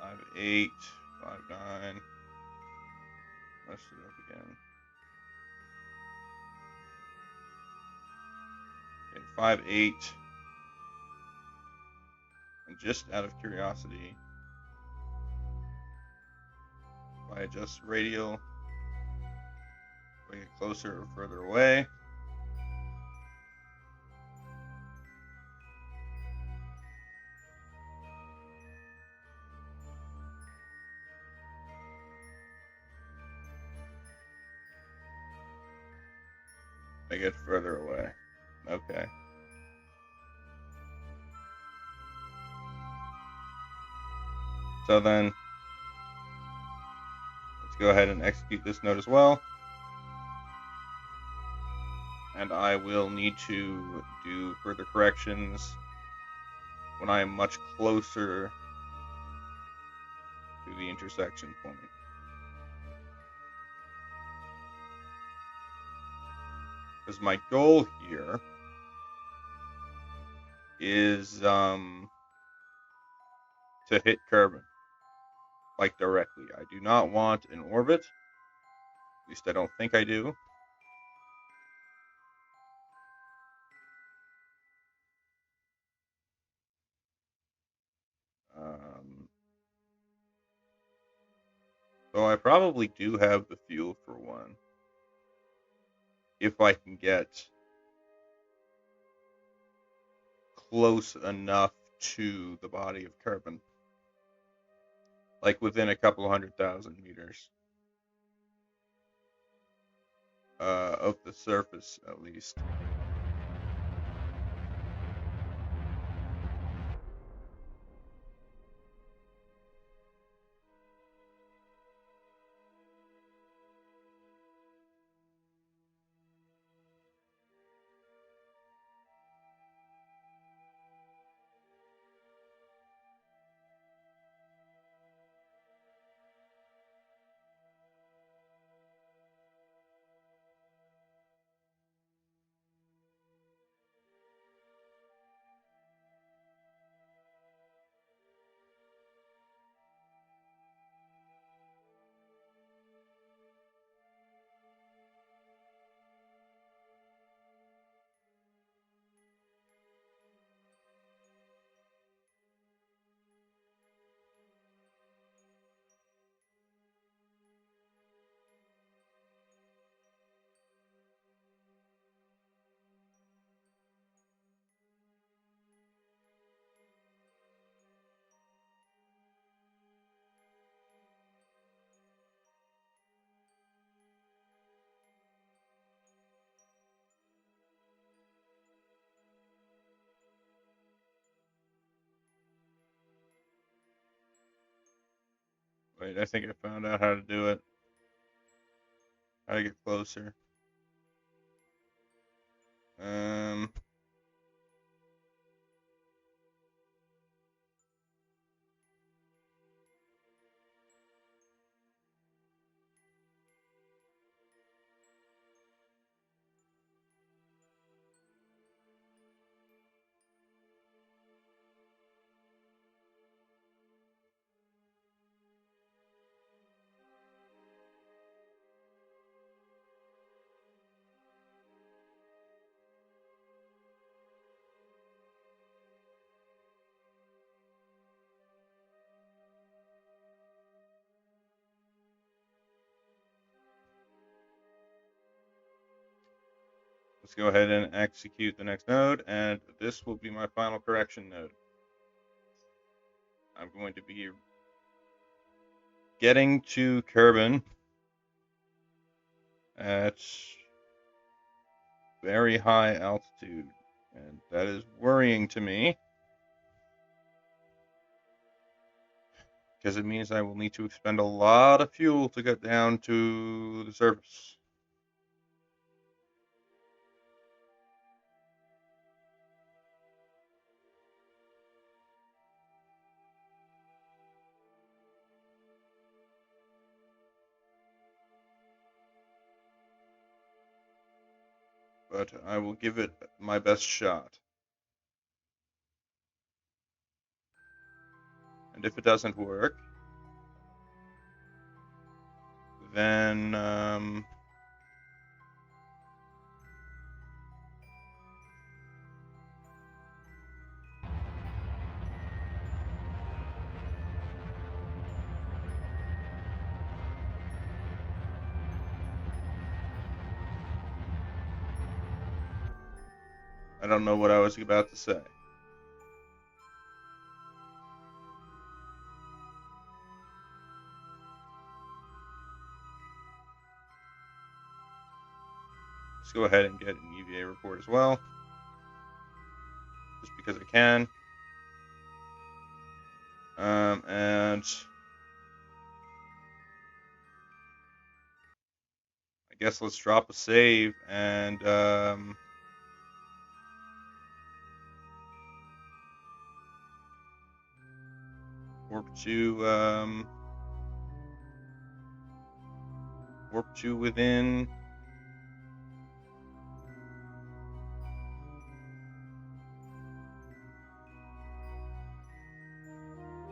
Five, 8, 5, 9. Messed it up again. Okay, 5, 8. And just out of curiosity, if I adjust radial, bring it closer or further away. Make it further away. Okay. So then, let's go ahead and execute this node as well. And I will need to do further corrections when I am much closer to the intersection point. Because my goal here is to hit Kerbal, like directly. I do not want an orbit. At least I don't think I do. So I probably do have the fuel for one. If I can get close enough to the body of Kerbal. Like within a couple 100,000 meters. Of the surface, at least. Wait, I think I found out how to do it. How to get closer. Let's go ahead and execute the next node, and this will be my final correction node. I'm going to be getting to Kerbal at very high altitude, and that is worrying to me because it means I will need to expend a lot of fuel to get down to the surface. But I will give it my best shot. And if it doesn't work, then I don't know what I was about to say. Let's go ahead and get an EVA report as well, just because I can. And I guess let's drop a save and warp to within.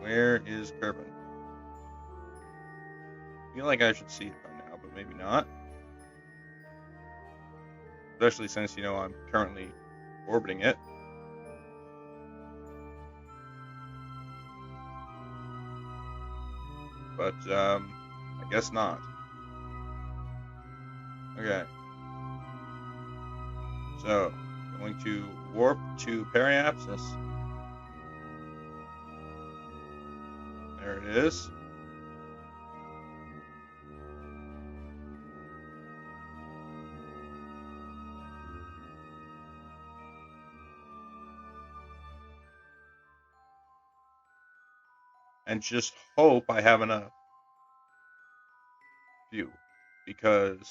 Where I feel like I should see it by now, but maybe not. Especially since, I'm currently orbiting it. But, I guess not. Okay. So, going to warp to periapsis. There it is. And just hope I have enough fuel. Because,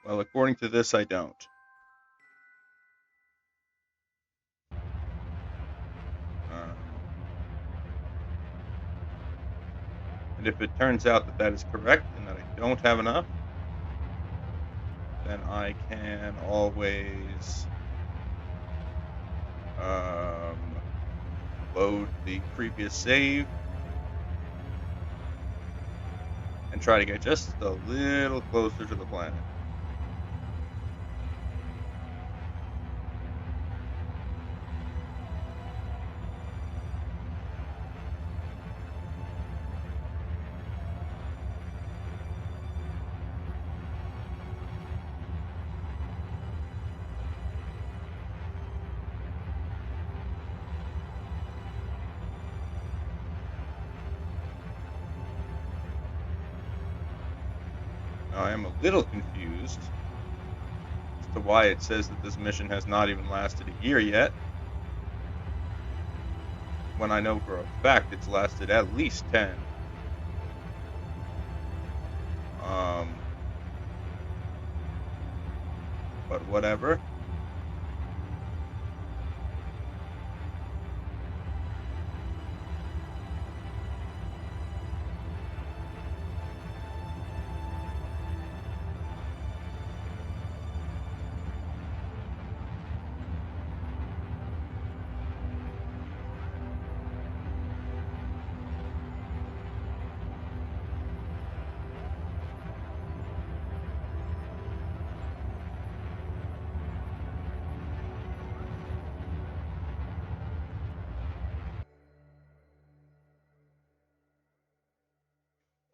well, according to this, I don't. And if it turns out that that is correct and that I don't have enough, then I can always load the previous save and try to get just a little closer to the planet. Now, I am a little confused as to why it says that this mission has not even lasted a year yet, when I know for a fact it's lasted at least 10. But whatever.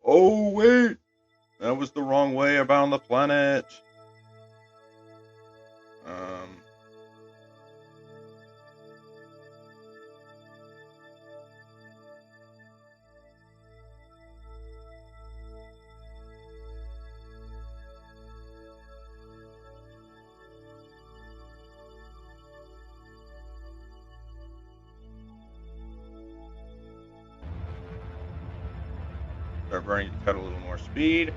Oh, wait! That was the wrong way around the planet. Start burning to cut a little more speed.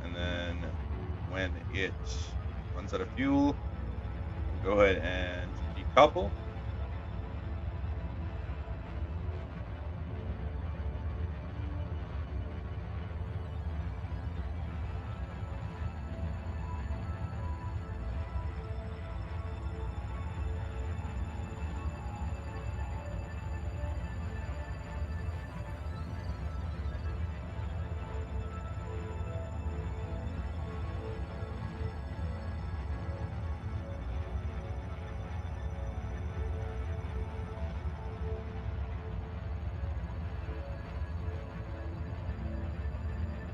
And then when it runs out of fuel, go ahead and decouple.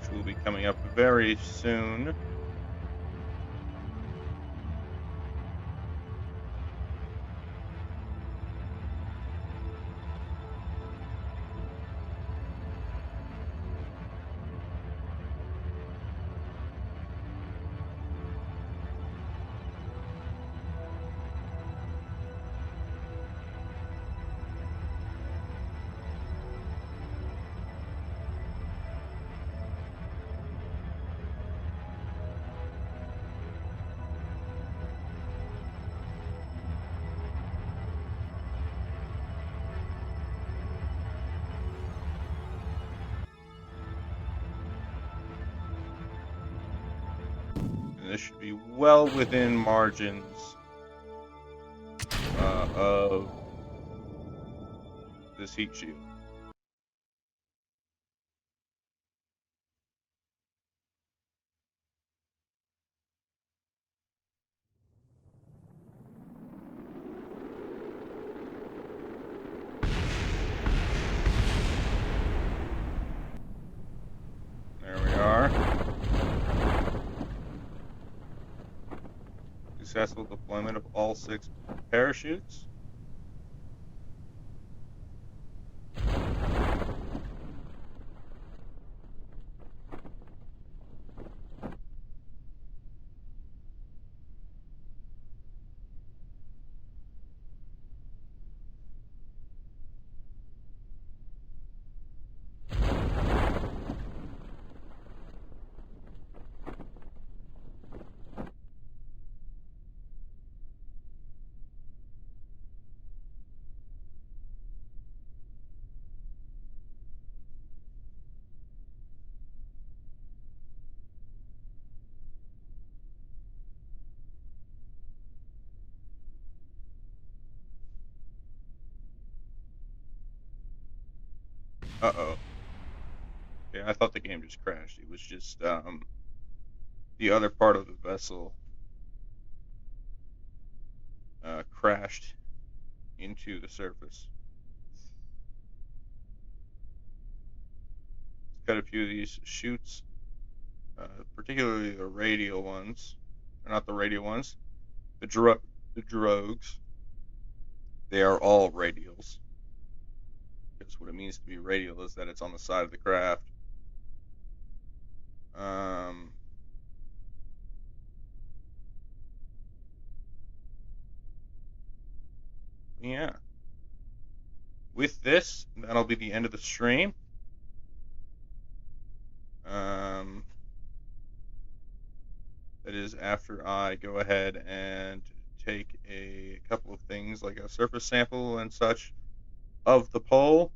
Which will be coming up very soon. And this should be well within margins of this heat shield. successful deployment of all 6 parachutes. Uh-oh. Yeah, I thought the game just crashed. It was just the other part of the vessel crashed into the surface. Let's cut a few of these chutes, particularly the radial ones. Or not the radial ones, the drogues. They are all radials. Because what it means to be radial is that it's on the side of the craft. Um, yeah. With this, that'll be the end of the stream. Um, that is after I go ahead and take a couple of things like a surface sample and such of the pole.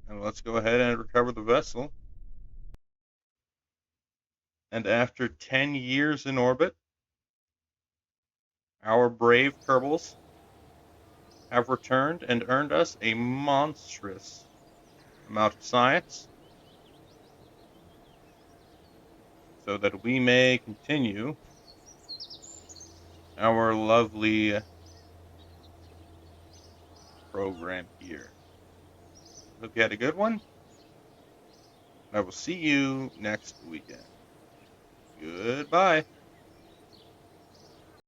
And let's go ahead and recover the vessel. And after 10 years in orbit, our brave Kerbals have returned and earned us a monstrous amount of science so that we may continue our lovely program here. Hope you had a good one. I will see you next weekend. Goodbye.